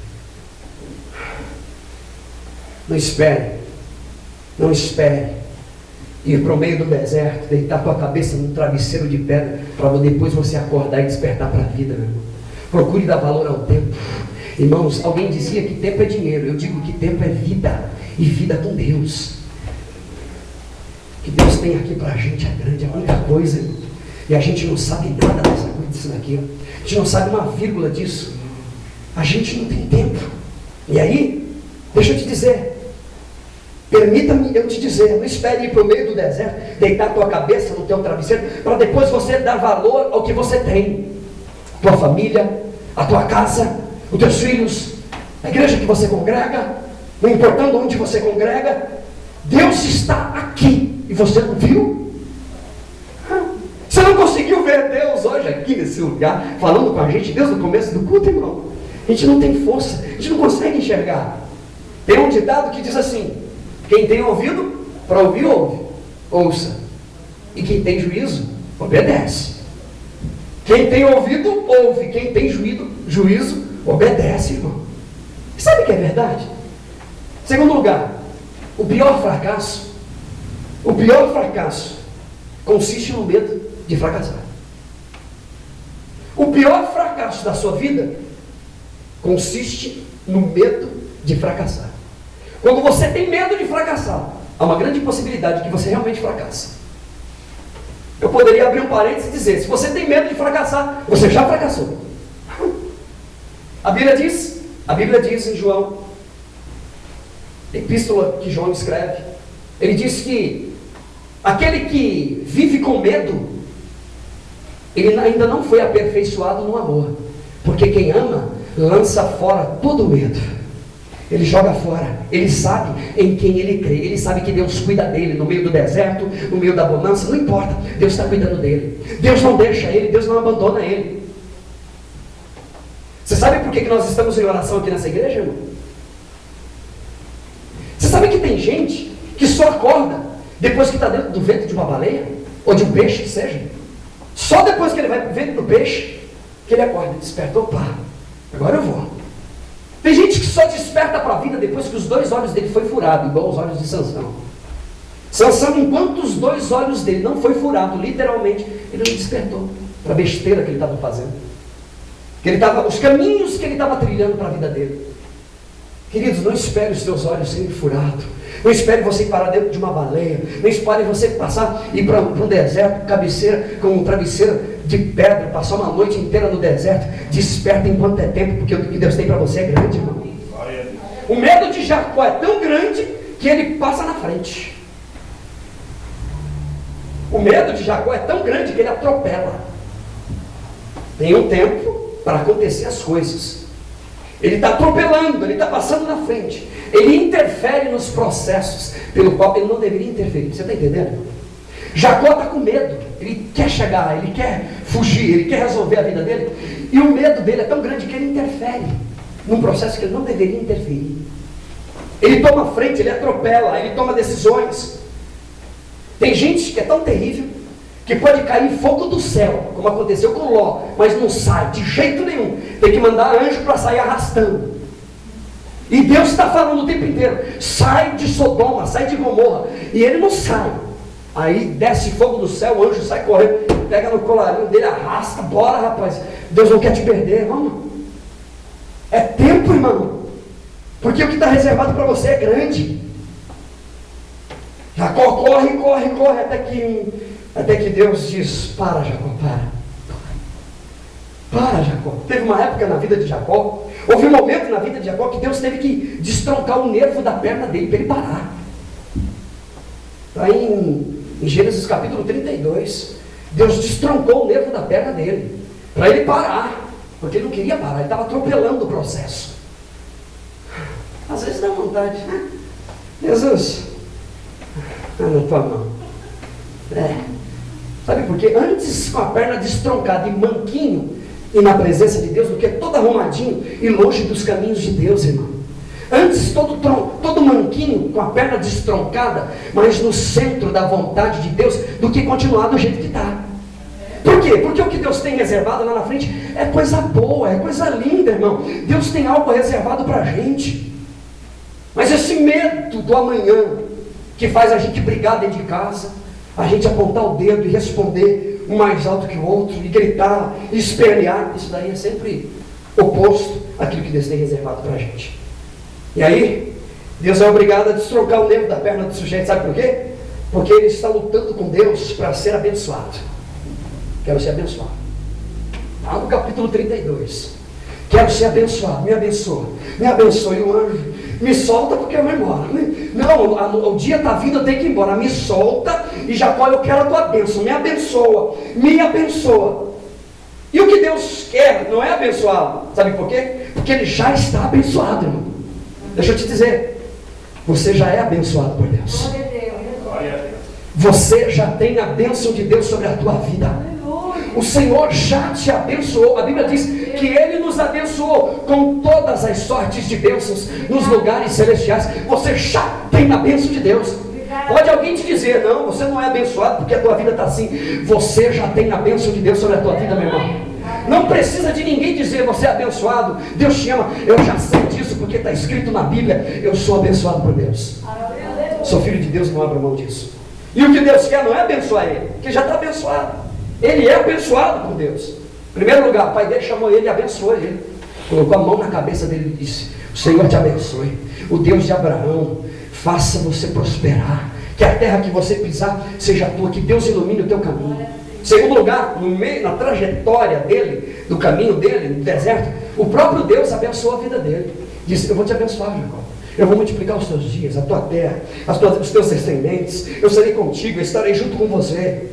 Não espere ir para o meio do deserto, deitar tua cabeça num travesseiro de pedra, para depois você acordar e despertar para a vida, meu irmão. Procure dar valor ao tempo. Irmãos, alguém dizia que tempo é dinheiro. Eu digo que tempo é vida, e vida com Deus. O que Deus tem aqui para a gente é grande, é muita coisa, irmão. E a gente não sabe nada dessa coisa, disso daqui. A gente não sabe uma vírgula disso. A gente não tem tempo. E aí, deixa eu te dizer, permita-me eu te dizer, não espere ir para o meio do deserto, deitar a tua cabeça no teu travesseiro, para depois você dar valor ao que você tem. Tua família, a tua casa, os teus filhos, a igreja que você congrega, não importando onde você congrega, Deus está aqui, e você não viu? Você não conseguiu ver Deus hoje aqui nesse lugar, falando com a gente, Deus no começo do culto, irmão? A gente não tem força, a gente não consegue enxergar. Tem um ditado que diz assim: quem tem ouvido para ouvir, ouça, e quem tem juízo, obedece. Quem tem ouvido, ouve, quem tem juízo, obedece, irmão. E sabe o que é verdade? Segundo lugar, o pior fracasso consiste no medo de fracassar. O pior fracasso da sua vida consiste no medo de fracassar. Quando você tem medo de fracassar, há uma grande possibilidade que você realmente fracasse. Eu poderia abrir um parênteses e dizer: se você tem medo de fracassar, você já fracassou. A Bíblia diz em João, epístola que João escreve, ele diz que aquele que vive com medo, ele ainda não foi aperfeiçoado no amor, porque quem ama lança fora todo o medo. Ele joga fora, ele sabe em quem ele crê, ele sabe que Deus cuida dele no meio do deserto, no meio da bonança, não importa, Deus está cuidando dele, Deus não deixa ele, Deus não abandona ele. Você sabe por que nós estamos em oração aqui nessa igreja, irmão? Você sabe que tem gente que só acorda depois que está dentro do ventre de uma baleia, ou de um peixe que seja, só depois que ele vai para o ventre do peixe, que ele acorda e desperta: opa, agora eu vou. Tem gente que só desperta para a vida depois que os 2 olhos dele foi furado, igual os olhos de Sansão. Sansão, enquanto os 2 olhos dele não foi furado, literalmente, ele não despertou para a besteira que ele estava fazendo. Os caminhos que ele estava trilhando para a vida dele. Queridos, não espere os seus olhos serem furados. Não espere você parar dentro de uma baleia. Não espere você passar e ir para um deserto, cabeceira, com um travesseiro de pedra, passar uma noite inteira no deserto. Desperta enquanto é tempo, porque o que Deus tem para você é grande, irmão. O medo de Jacó é tão grande que ele passa na frente. O medo de Jacó é tão grande que ele atropela. Tem um tempo para acontecer as coisas. Ele está atropelando, ele está passando na frente. Ele interfere nos processos pelo qual ele não deveria interferir. Você está entendendo? Jacó está com medo. Ele quer chegar, ele quer fugir, ele quer resolver a vida dele. E o medo dele é tão grande que ele interfere num processo que ele não deveria interferir. Ele toma frente, ele atropela, ele toma decisões. Tem gente que é tão terrível que pode cair fogo do céu, como aconteceu com Ló, mas não sai de jeito nenhum. Tem que mandar anjo para sair arrastando. E Deus está falando o tempo inteiro: sai de Sodoma, sai de Gomorra. E ele não sai. Aí desce fogo do céu, o anjo sai correndo, pega no colarinho dele, arrasta. Bora, rapaz, Deus não quer te perder, vamos. É tempo, irmão, porque o que está reservado para você é grande. Jacó corre, até que Deus diz: para, Jacó, para, Jacó. Teve uma época na vida de Jacó, houve um momento na vida de Jacó que Deus teve que destroncar o nervo da perna dele para ele parar. Está em Gênesis capítulo 32, Deus destroncou o nervo da perna dele para ele parar, porque ele não queria parar, ele estava atropelando o processo. Às vezes dá vontade, né? Jesus, na tua mão. Sabe por quê? Antes com a perna destroncada e manquinho e na presença de Deus, do que todo arrumadinho e longe dos caminhos de Deus, irmão. Antes todo manquinho com a perna destroncada, mas no centro da vontade de Deus, do que continuar do jeito que está. Por quê? Porque o que Deus tem reservado lá na frente é coisa boa, é coisa linda, irmão. Deus tem algo reservado para a gente. Mas esse medo do amanhã que faz a gente brigar dentro de casa, a gente apontar o dedo e responder um mais alto que o outro, e gritar, e espernear. Isso daí é sempre oposto àquilo que Deus tem reservado para a gente. E aí, Deus é obrigado a destroncar o nervo da perna do sujeito, sabe por quê? Porque ele está lutando com Deus para ser abençoado. Quero ser abençoado. Lá no capítulo 32. Quero ser abençoado, me abençoa. Me abençoe, o anjo. Me solta porque eu vou embora. Não, o dia está vindo, eu tenho que ir embora. Me solta e Jacó, eu quero a tua bênção. Me abençoa, me abençoa. E o que Deus quer não é abençoá-lo. Sabe por quê? Porque ele já está abençoado, irmão. Deixa eu te dizer. Você já é abençoado por Deus.
Glória a Deus.
Você já tem a bênção de Deus sobre a tua vida. O Senhor já te abençoou. A Bíblia diz que Ele nos abençoou com todas as sortes de bênçãos nos lugares celestiais. Você já tem a bênção de Deus. Pode alguém te dizer, não, você não é abençoado porque a tua vida está assim. Você já tem a bênção de Deus sobre a tua vida, meu irmão. Não precisa de ninguém dizer, você é abençoado, Deus te ama. Eu já sei disso porque está escrito na Bíblia. Eu sou abençoado por Deus. Sou filho de Deus, não abro mão disso. E o que Deus quer não é abençoar ele, porque já está abençoado. Ele é abençoado por Deus. Em primeiro lugar, o pai dele chamou ele e abençoou ele. Colocou a mão na cabeça dele e disse: o Senhor te abençoe. O Deus de Abraão faça você prosperar. Que a terra que você pisar seja tua. Que Deus ilumine o teu caminho. Em segundo lugar, no meio, na trajetória dele, do caminho dele, no deserto, o próprio Deus abençoou a vida dele. Disse: eu vou te abençoar, Jacó. Eu vou multiplicar os teus dias, a tua terra, os teus descendentes. Eu serei contigo, eu estarei junto com você.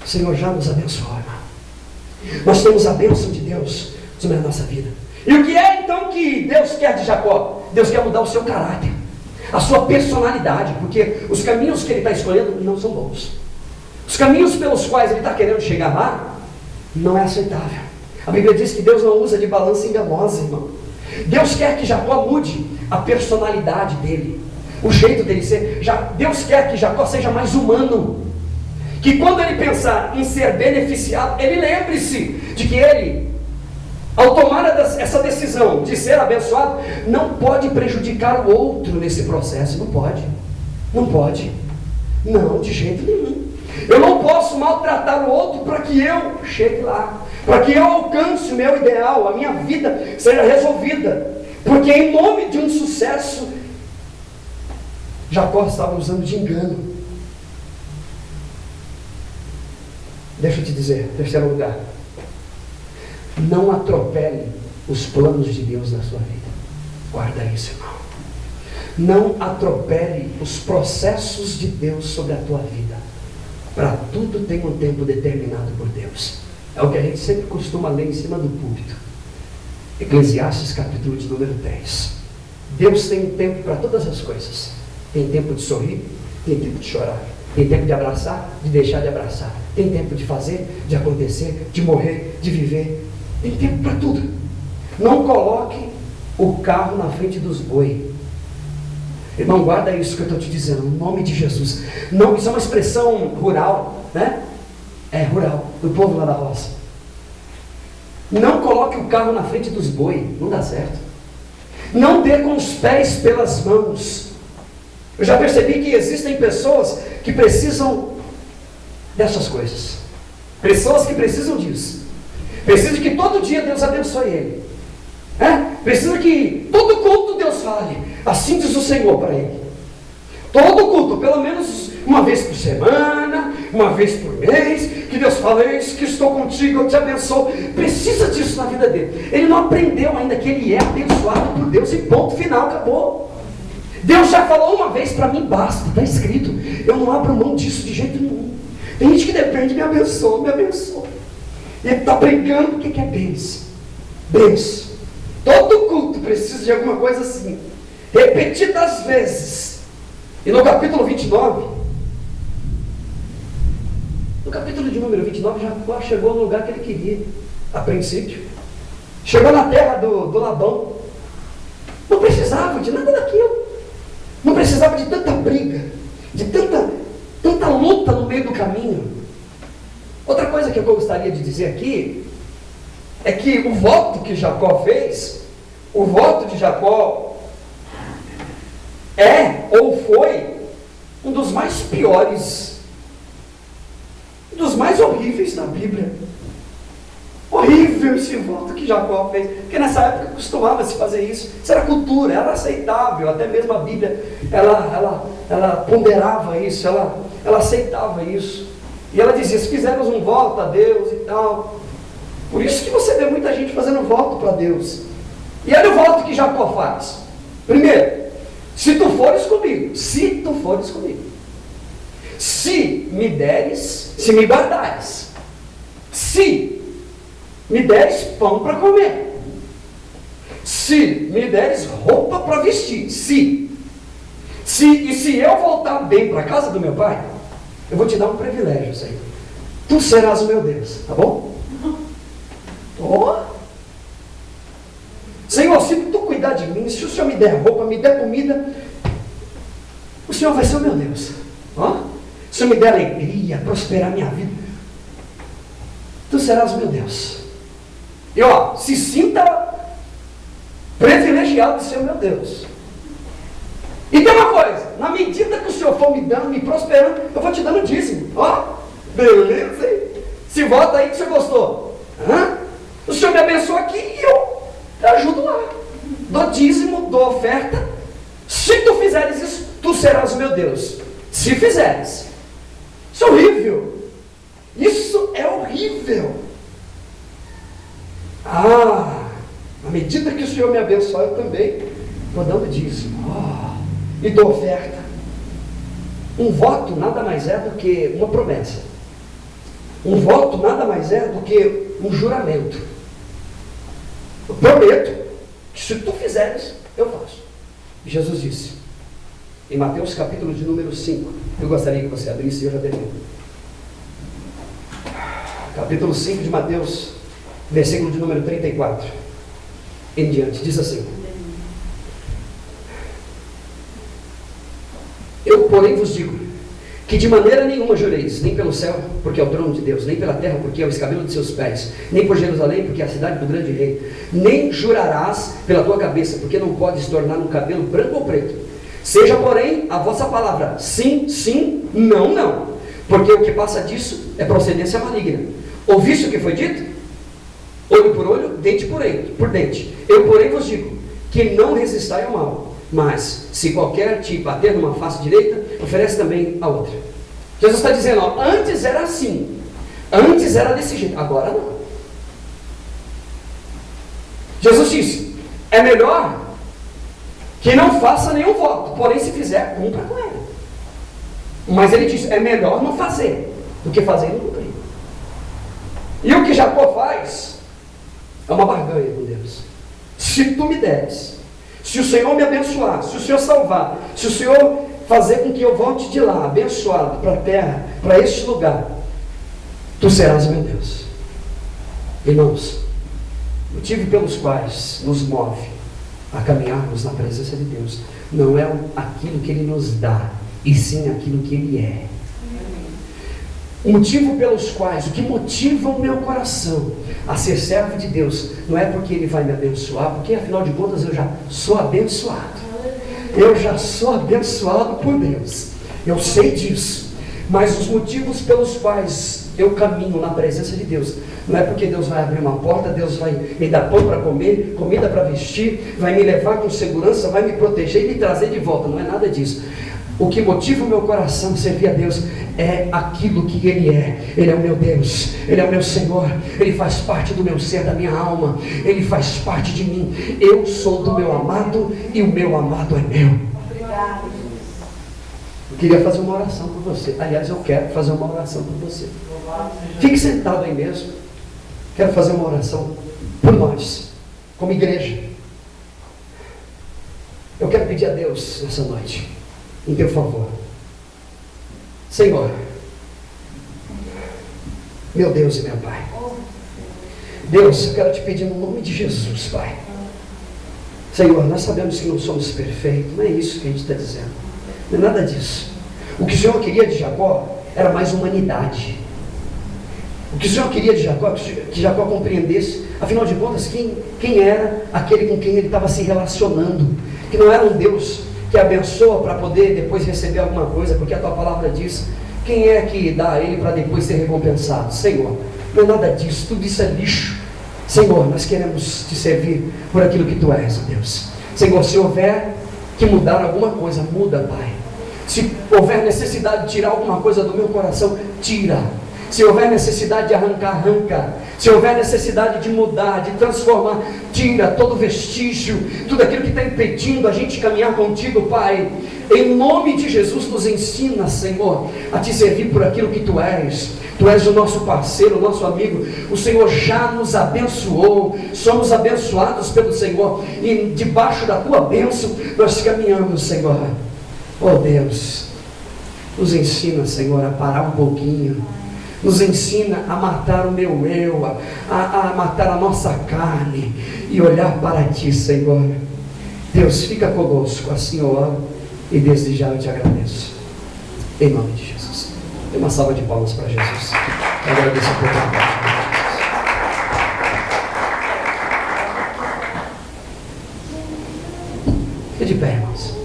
O Senhor já nos abençoou, irmão. Nós temos a bênção de Deus sobre a nossa vida. E o que é então que Deus quer de Jacó? Deus quer mudar o seu caráter, a sua personalidade, porque os caminhos que ele está escolhendo não são bons. Os caminhos pelos quais ele está querendo chegar lá não é aceitável. A Bíblia diz que Deus não usa de balança enganosa, irmão. Deus quer que Jacó mude a personalidade dele, o jeito dele ser. Deus quer que Jacó seja mais humano. Que quando ele pensar em ser beneficiado, ele lembre-se de que ele, ao tomar essa decisão de ser abençoado, não pode prejudicar o outro nesse processo. Não pode. Não pode. Não, de jeito nenhum. Eu não posso maltratar o outro para que eu chegue lá, para que eu alcance o meu ideal, a minha vida seja resolvida. Porque em nome de um sucesso, Jacó estava usando de engano. Deixa eu te dizer, terceiro lugar, não atropele os planos de Deus na sua vida. Guarda isso, irmão. Não atropele os processos de Deus sobre a tua vida. Para tudo tem um tempo determinado por Deus. É o que a gente sempre costuma ler em cima do púlpito. Eclesiastes capítulo de número 10. Deus tem um tempo para todas as coisas. Tem tempo de sorrir, tem tempo de chorar. Tem tempo de abraçar, de deixar de abraçar. Tem tempo de fazer, de acontecer, de morrer, de viver. Tem tempo para tudo. Não coloque o carro na frente dos bois. Irmão, guarda isso que eu estou te dizendo, em nome de Jesus. Não, isso é uma expressão rural, né? É rural, do povo lá da roça. Não coloque o carro na frente dos bois, não dá certo. Não dê com os pés pelas mãos. Eu já percebi que existem pessoas que precisam dessas coisas. Pessoas que precisam disso. Precisam que todo dia Deus abençoe ele. Precisa que todo culto Deus fale. Assim diz o Senhor para ele. Todo culto, pelo menos uma vez por semana, uma vez por mês, que Deus fala: eis que estou contigo, eu te abençoo. Precisa disso na vida dele. Ele não aprendeu ainda que ele é abençoado por Deus e ponto final, acabou. Deus já falou uma vez para mim, basta, está escrito. Eu não abro mão disso de jeito nenhum. Tem gente que depende, me abençoa, me abençoa. E ele está brincando porque quer bênção. Bênção. Todo culto precisa de alguma coisa assim, repetidas vezes. E no capítulo 29, no capítulo de número 29, Jacó chegou no lugar que ele queria, a princípio. Chegou na terra do Labão. Não precisava de nada daquilo. Não precisava de tanta briga, de tanta luta no meio do caminho. Outra coisa que eu gostaria de dizer aqui é que o voto que Jacó fez, o voto de Jacó é ou foi um dos mais piores, um dos mais horríveis da Bíblia. Horrível esse voto que Jacó fez, porque nessa época costumava-se fazer isso. Isso era cultura, era aceitável, até mesmo a Bíblia ela ponderava isso, ela aceitava isso. E ela dizia: se fizermos um voto a Deus e tal. Por isso que você vê muita gente fazendo voto para Deus. E olha o voto que Jacó faz. Primeiro, se tu fores comigo, se me deres, se me guardares, se me deres pão para comer, se me deres roupa para vestir, e se eu voltar bem para a casa do meu pai, eu vou te dar um privilégio, Senhor. Tu serás o meu Deus, tá bom? Senhor, se tu cuidar de mim, se o Senhor me der roupa, me der comida, o Senhor vai ser o meu Deus. Se o Senhor me der alegria, prosperar minha vida, tu serás o meu Deus. E se sinta privilegiado de ser o meu Deus. E tem uma coisa: na medida que o Senhor for me dando, me prosperando, eu vou te dando dízimo. Beleza, hein? Se vota aí que você gostou. O Senhor me abençoa aqui e eu te ajudo lá. Dou dízimo, dou oferta. Se tu fizeres isso, tu serás o meu Deus. Se fizeres. Isso é horrível. Isso é horrível. À medida que o Senhor me abençoa, eu também estou dando dízimo. E dou oferta. Um voto nada mais é do que uma promessa. Um voto nada mais é do que um juramento. Eu prometo que se tu fizeres, eu faço. E Jesus disse, em Mateus capítulo de número 5, eu gostaria que você abrisse e eu já termino. Capítulo 5 de Mateus, versículo de número 34 em diante, diz assim: eu, porém, vos digo que de maneira nenhuma jureis, nem pelo céu, porque é o trono de Deus, nem pela terra, porque é o escabelo de seus pés, nem por Jerusalém, porque é a cidade do grande rei, nem jurarás pela tua cabeça, porque não podes tornar um cabelo branco ou preto. Seja, porém, a vossa palavra sim, sim, não, não, porque o que passa disso é procedência maligna. Ouviste o que foi dito? Olho por olho, dente por dente. Eu, porém, vos digo que não resistai ao mal, mas se qualquer te bater numa face direita, oferece também a outra. Jesus está dizendo, antes era assim, antes era desse jeito, agora não. Jesus disse, é melhor que não faça nenhum voto, porém se fizer, cumpra com ele. Mas ele disse, é melhor não fazer do que fazer e não cumprir. E o que Jacó faz é uma barganha com Deus. Se tu me deres, se o Senhor me abençoar, se o Senhor salvar, se o Senhor fazer com que eu volte de lá, abençoado, para a terra, para este lugar, tu serás meu Deus. Irmãos, o motivo pelos quais nos move a caminharmos na presença de Deus não é aquilo que Ele nos dá, e sim aquilo que Ele é. O motivo pelos quais, o que motiva o meu coração a ser servo de Deus, não é porque Ele vai me abençoar, porque afinal de contas eu já sou abençoado. Eu já sou abençoado por Deus. Eu sei disso. Mas os motivos pelos quais eu caminho na presença de Deus, não é porque Deus vai abrir uma porta, Deus vai me dar pão para comer, comida para vestir, vai me levar com segurança, vai me proteger e me trazer de volta. Não é nada disso. O que motiva o meu coração a servir a Deus é aquilo que Ele é. Ele é o meu Deus, Ele é o meu Senhor, Ele faz parte do meu ser, da minha alma, Ele faz parte de mim. Eu sou do meu amado e o meu amado é meu.
Obrigada.
Eu queria fazer uma oração por você. Aliás, eu quero fazer uma oração por você. Fique sentado aí mesmo. Quero fazer uma oração por nós, como igreja. Eu quero pedir a Deus nessa noite, em teu favor. Senhor, meu Deus e meu Pai, Deus, eu quero te pedir no nome de Jesus, Pai. Senhor, nós sabemos que não somos perfeitos, não é isso que a gente está dizendo, não é nada disso. O que o Senhor queria de Jacó era mais humanidade. O que o Senhor queria de Jacó, que Jacó compreendesse, afinal de contas, quem era aquele com quem ele estava se relacionando, que não era um Deus que abençoa para poder depois receber alguma coisa, porque a tua palavra diz: quem é que dá a ele para depois ser recompensado? Senhor, não é nada disso, tudo isso é lixo. Senhor, nós queremos te servir por aquilo que tu és, ó Deus. Senhor, se houver que mudar alguma coisa, muda, Pai. Se houver necessidade de tirar alguma coisa do meu coração, tira. Se houver necessidade de arrancar, arranca. Se houver necessidade de mudar, de transformar, tira todo vestígio, tudo aquilo que está impedindo a gente caminhar contigo, Pai. Em nome de Jesus, nos ensina, Senhor, a te servir por aquilo que tu és. Tu és o nosso parceiro, o nosso amigo. O Senhor já nos abençoou. Somos abençoados pelo Senhor. E debaixo da tua bênção, nós caminhamos, Senhor. Oh Deus, nos ensina, Senhor, a parar um pouquinho. Nos ensina a matar o meu eu, a matar a nossa carne e olhar para ti, Senhor. Deus, fica conosco, assim eu oro e desde já eu te agradeço. Em nome de Jesus. Dê uma salva de palmas para Jesus. Eu agradeço a oportunidade. Fique de pé, irmãos.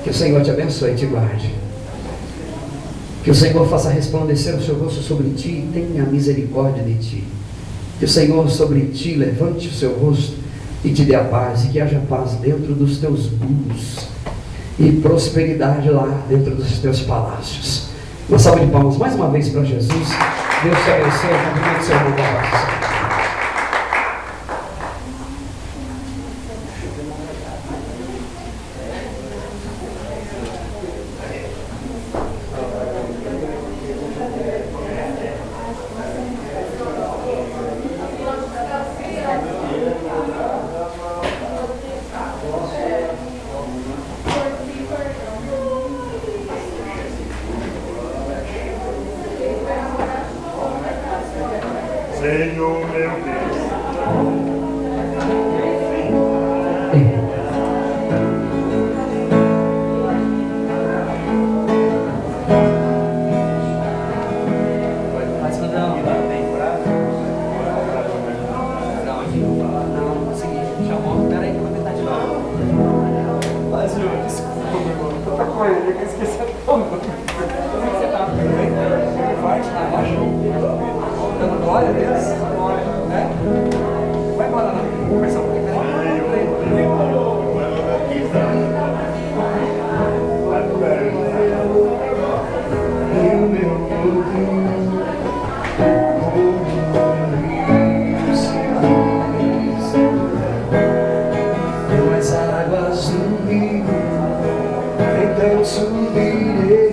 Que o Senhor te abençoe e te guarde. Que o Senhor faça resplandecer o seu rosto sobre ti e tenha misericórdia de ti. Que o Senhor sobre ti levante o seu rosto e te dê a paz, e que haja paz dentro dos teus muros e prosperidade lá dentro dos teus palácios. Uma salva de palmas mais uma vez para Jesus. Deus te abençoe. Cumprimento seu irmão com a paz.
Senhor meu Deus.
Glória a Deus. Vai embora lá. Conversar um pouquinho. As águas do rio, então subirei.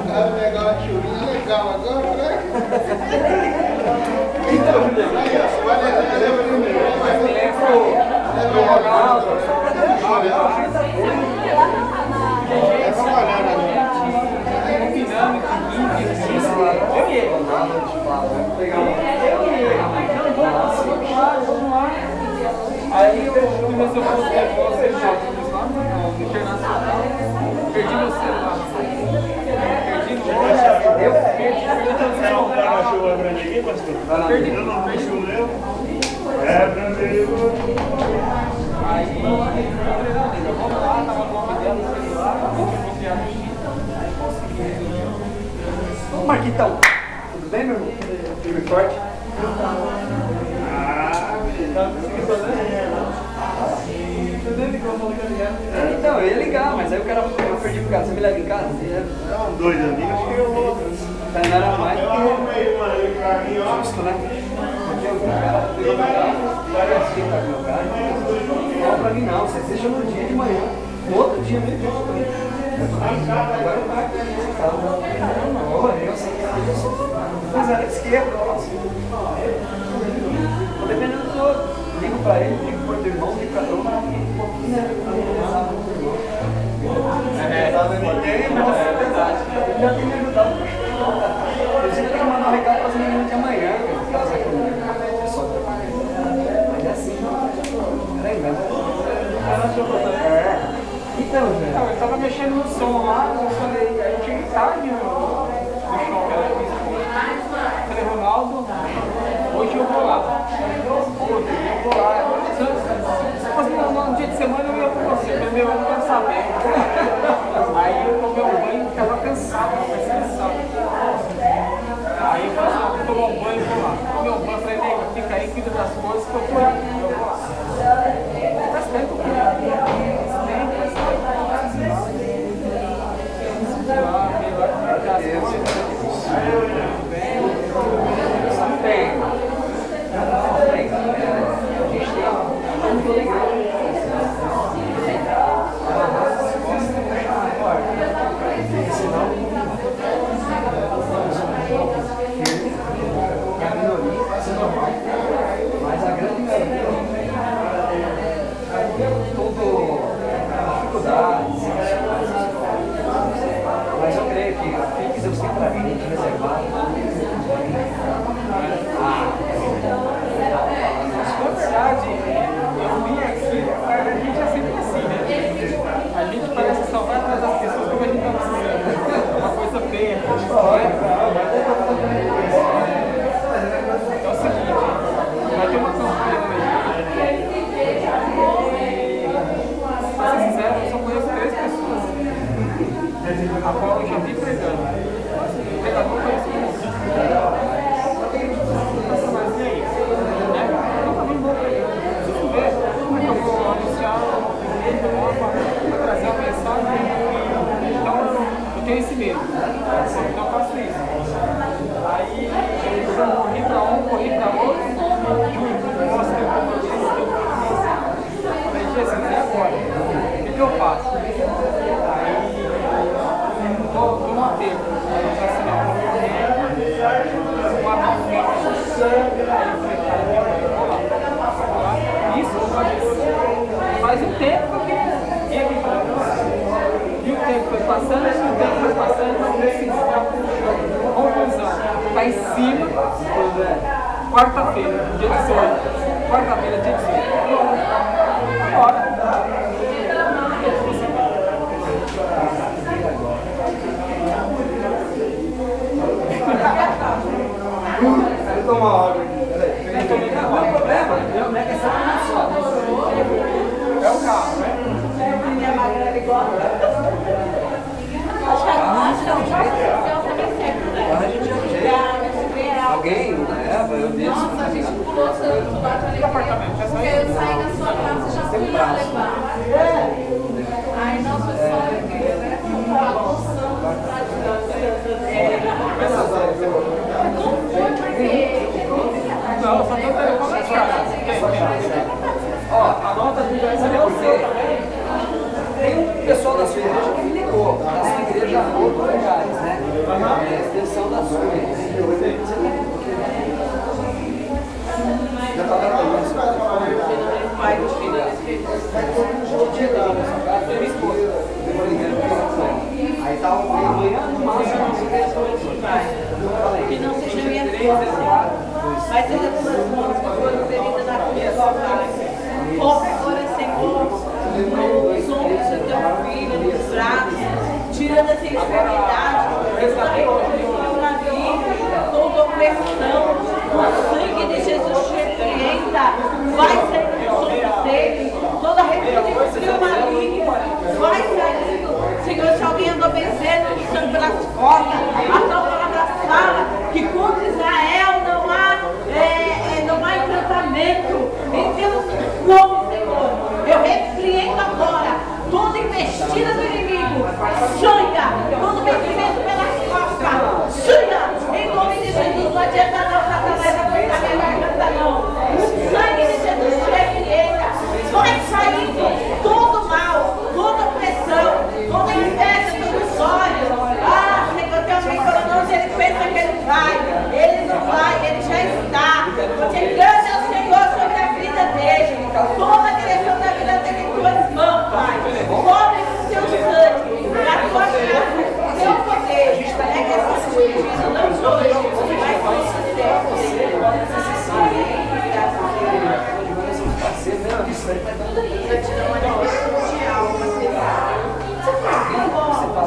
Vai pegar uma churinha legal agora, né? Então, aí, ó, vai levar primeiro.
Aí eu comecei a fazer os negócios lá no internacional, perdi meu celular.
Você não tá na chuva grande aqui, pastor?
Perdi.
Eu não vi o meu. É, tranquilo.
Aí, eu vou lá, tava no nome dela no celular, vou confiar no X. Aí consegui.
Ô Marquitão, tudo bem, meu irmão? Firme e forte? Então, eu ia ligar, mas aí o cara eu perdi pro cara. Você me leva em casa?
Dois amigos que eu vou.
Tá, não era mais
Eu arrumei uma ali pra mim, ó.
justo, né? Porque o cara pegou meu carro, vai assim com meu carro. Não fala pra mim não, você deixa no dia de manhã. No outro dia, meio dia, agora eu vai aqui nesse carro. Eu sei que eu sou cruzada esquerda, nossa. Tô dependendo do outro. Ligo pra ele, ligo pro outro irmão, ligo pra todo mundo. Um pouquinho, né? É verdade. Ele já tem me ajudado. Eu sempre tenho que mandar um recado para as meninas de amanhã. Mas é assim. Peraí, então, velho.
Não, eu tava mexendo no som lá, eu falei, aí eu cheguei tarde no show que ela fez. Eu falei, Ronaldo, hoje eu vou lá. Hoje eu vou lá. Se fosse no dia de semana eu ia com você, mas eu não quero saber. Aí eu tomei um banho e ficava cansado, Aí eu falei, vou tomar um banho e vou lá. Tomei um banho, falei, nega, fica aí, cuida das coisas que eu vou lá. Faz tempo que
Mas a grande maioria tudo dificuldades, mas eu creio que aquilo que Deus tem para mim, de reservado.
na verdade, eu vim aqui, a gente é sempre assim, né? A gente parece salvar todas as pessoas como a gente está precisando. É uma coisa feia. É o seguinte, vai ter uma campanha no Egito. Pra ser sincero, eu só conheço 3 pessoas. A qual eu já vi pregando. O pregador eu conheço muito. Mas e aí? Eu também vou pregar. Preciso ver como é que eu vou anunciar para trazer a mensagem. Então, eu tenho esse medo. Então eu faço isso. Aí, eu corri para um, corri para outro. Nossa, tem compromisso. Falei, Jesus, e agora? O que eu faço? Aí, estou no aterro. Aí eu já assinei um documento, uma nota. Isso faz um tempo que ele e o tempo foi passando, e o tempo foi passando, não precisa. Conclusão, está em cima, quarta-feira, dia 18. Quarta-feira, dia 18. Agora.
Vou tomar água aqui, peraí. Não tem problema, não é questão de só.
É o carro, né?
Alguém leva, eu desço.
Que apartamento? Já saiu?
Eu saí da sua casa, já fui lá levar. Aí não foi só aqui, né? Uma moção pra
Não, só tem o telefone na casa.
Ó, anota, cadê o seu também? Tem um pessoal da
Que não seja minha força, mas seja as tuas mãos que foram feridas na cruz do Calvário. Toca agora, Senhor, nos ombros do teu filho, nos braços, tirando essa enfermidade, toda na vida, toda opressão. O sangue de Jesus te repreenda, vai sair do sono dele, toda repreensão maligna, vai saindo. Senhor, se alguém andou vencendo, puxando pelas costas, a tua palavra fala que contra Israel não há encantamento. Então, como, Senhor, eu repreendo agora toda investida do inimigo, sonha, todo vencimento pelas costas, sonha, em nome de Jesus. Não adianta não, Satanás, não adianta não. O sangue de Jesus te repreenda, vai saindo todo mal, toda opressão, toda inveja, todos os olhos. Ah, Senhor, tem alguém falando, ele pensa que ele não vai, ele já está. Porque grande é o Senhor sobre a vida dele, toda a direção da vida dele em tuas mãos, Pai. Cobre com o teu sangue, na tua casa, o teu poder. É que essa justiça não hoje, mas com sucesso. Graças a Deus. Gratidão a Deus de alma,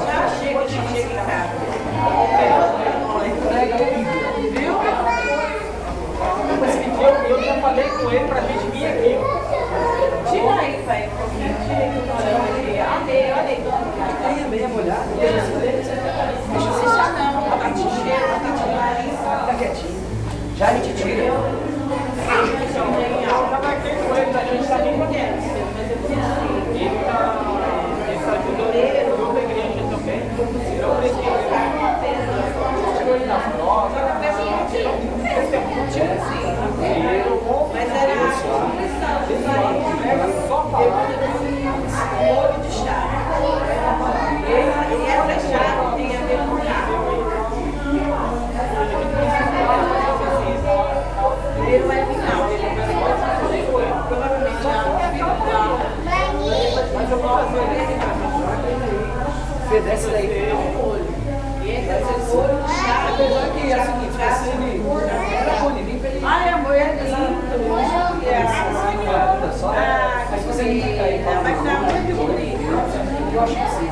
já chega em casa.
Viu? Eu já falei com ele pra gente vir aqui.
Tira aí, pai. Olha aí.
Aí, meia molhada.
Deixa eu fechar não. Tá cheio,
Fica quietinho. Já a gente tira.
Eu já marquei com ele pra gente estar aqui. Ele tá ajudando a igreja também. Eu preciso. Chegou ele nas notas.
mas era
Só falar.
olho de chave. E essa chave tem a ver com carro. Ele vai final. Provavelmente
Mas eu vou fazer.
Você desce daí.
e esse é o olho de chave.
Apesar que é o seguinte, se ele era bom, ele vem pra ele.
Ai, amor, é lindo.
Mas você não fica aí,
Mas tá muito bonito.
eu acho que sim.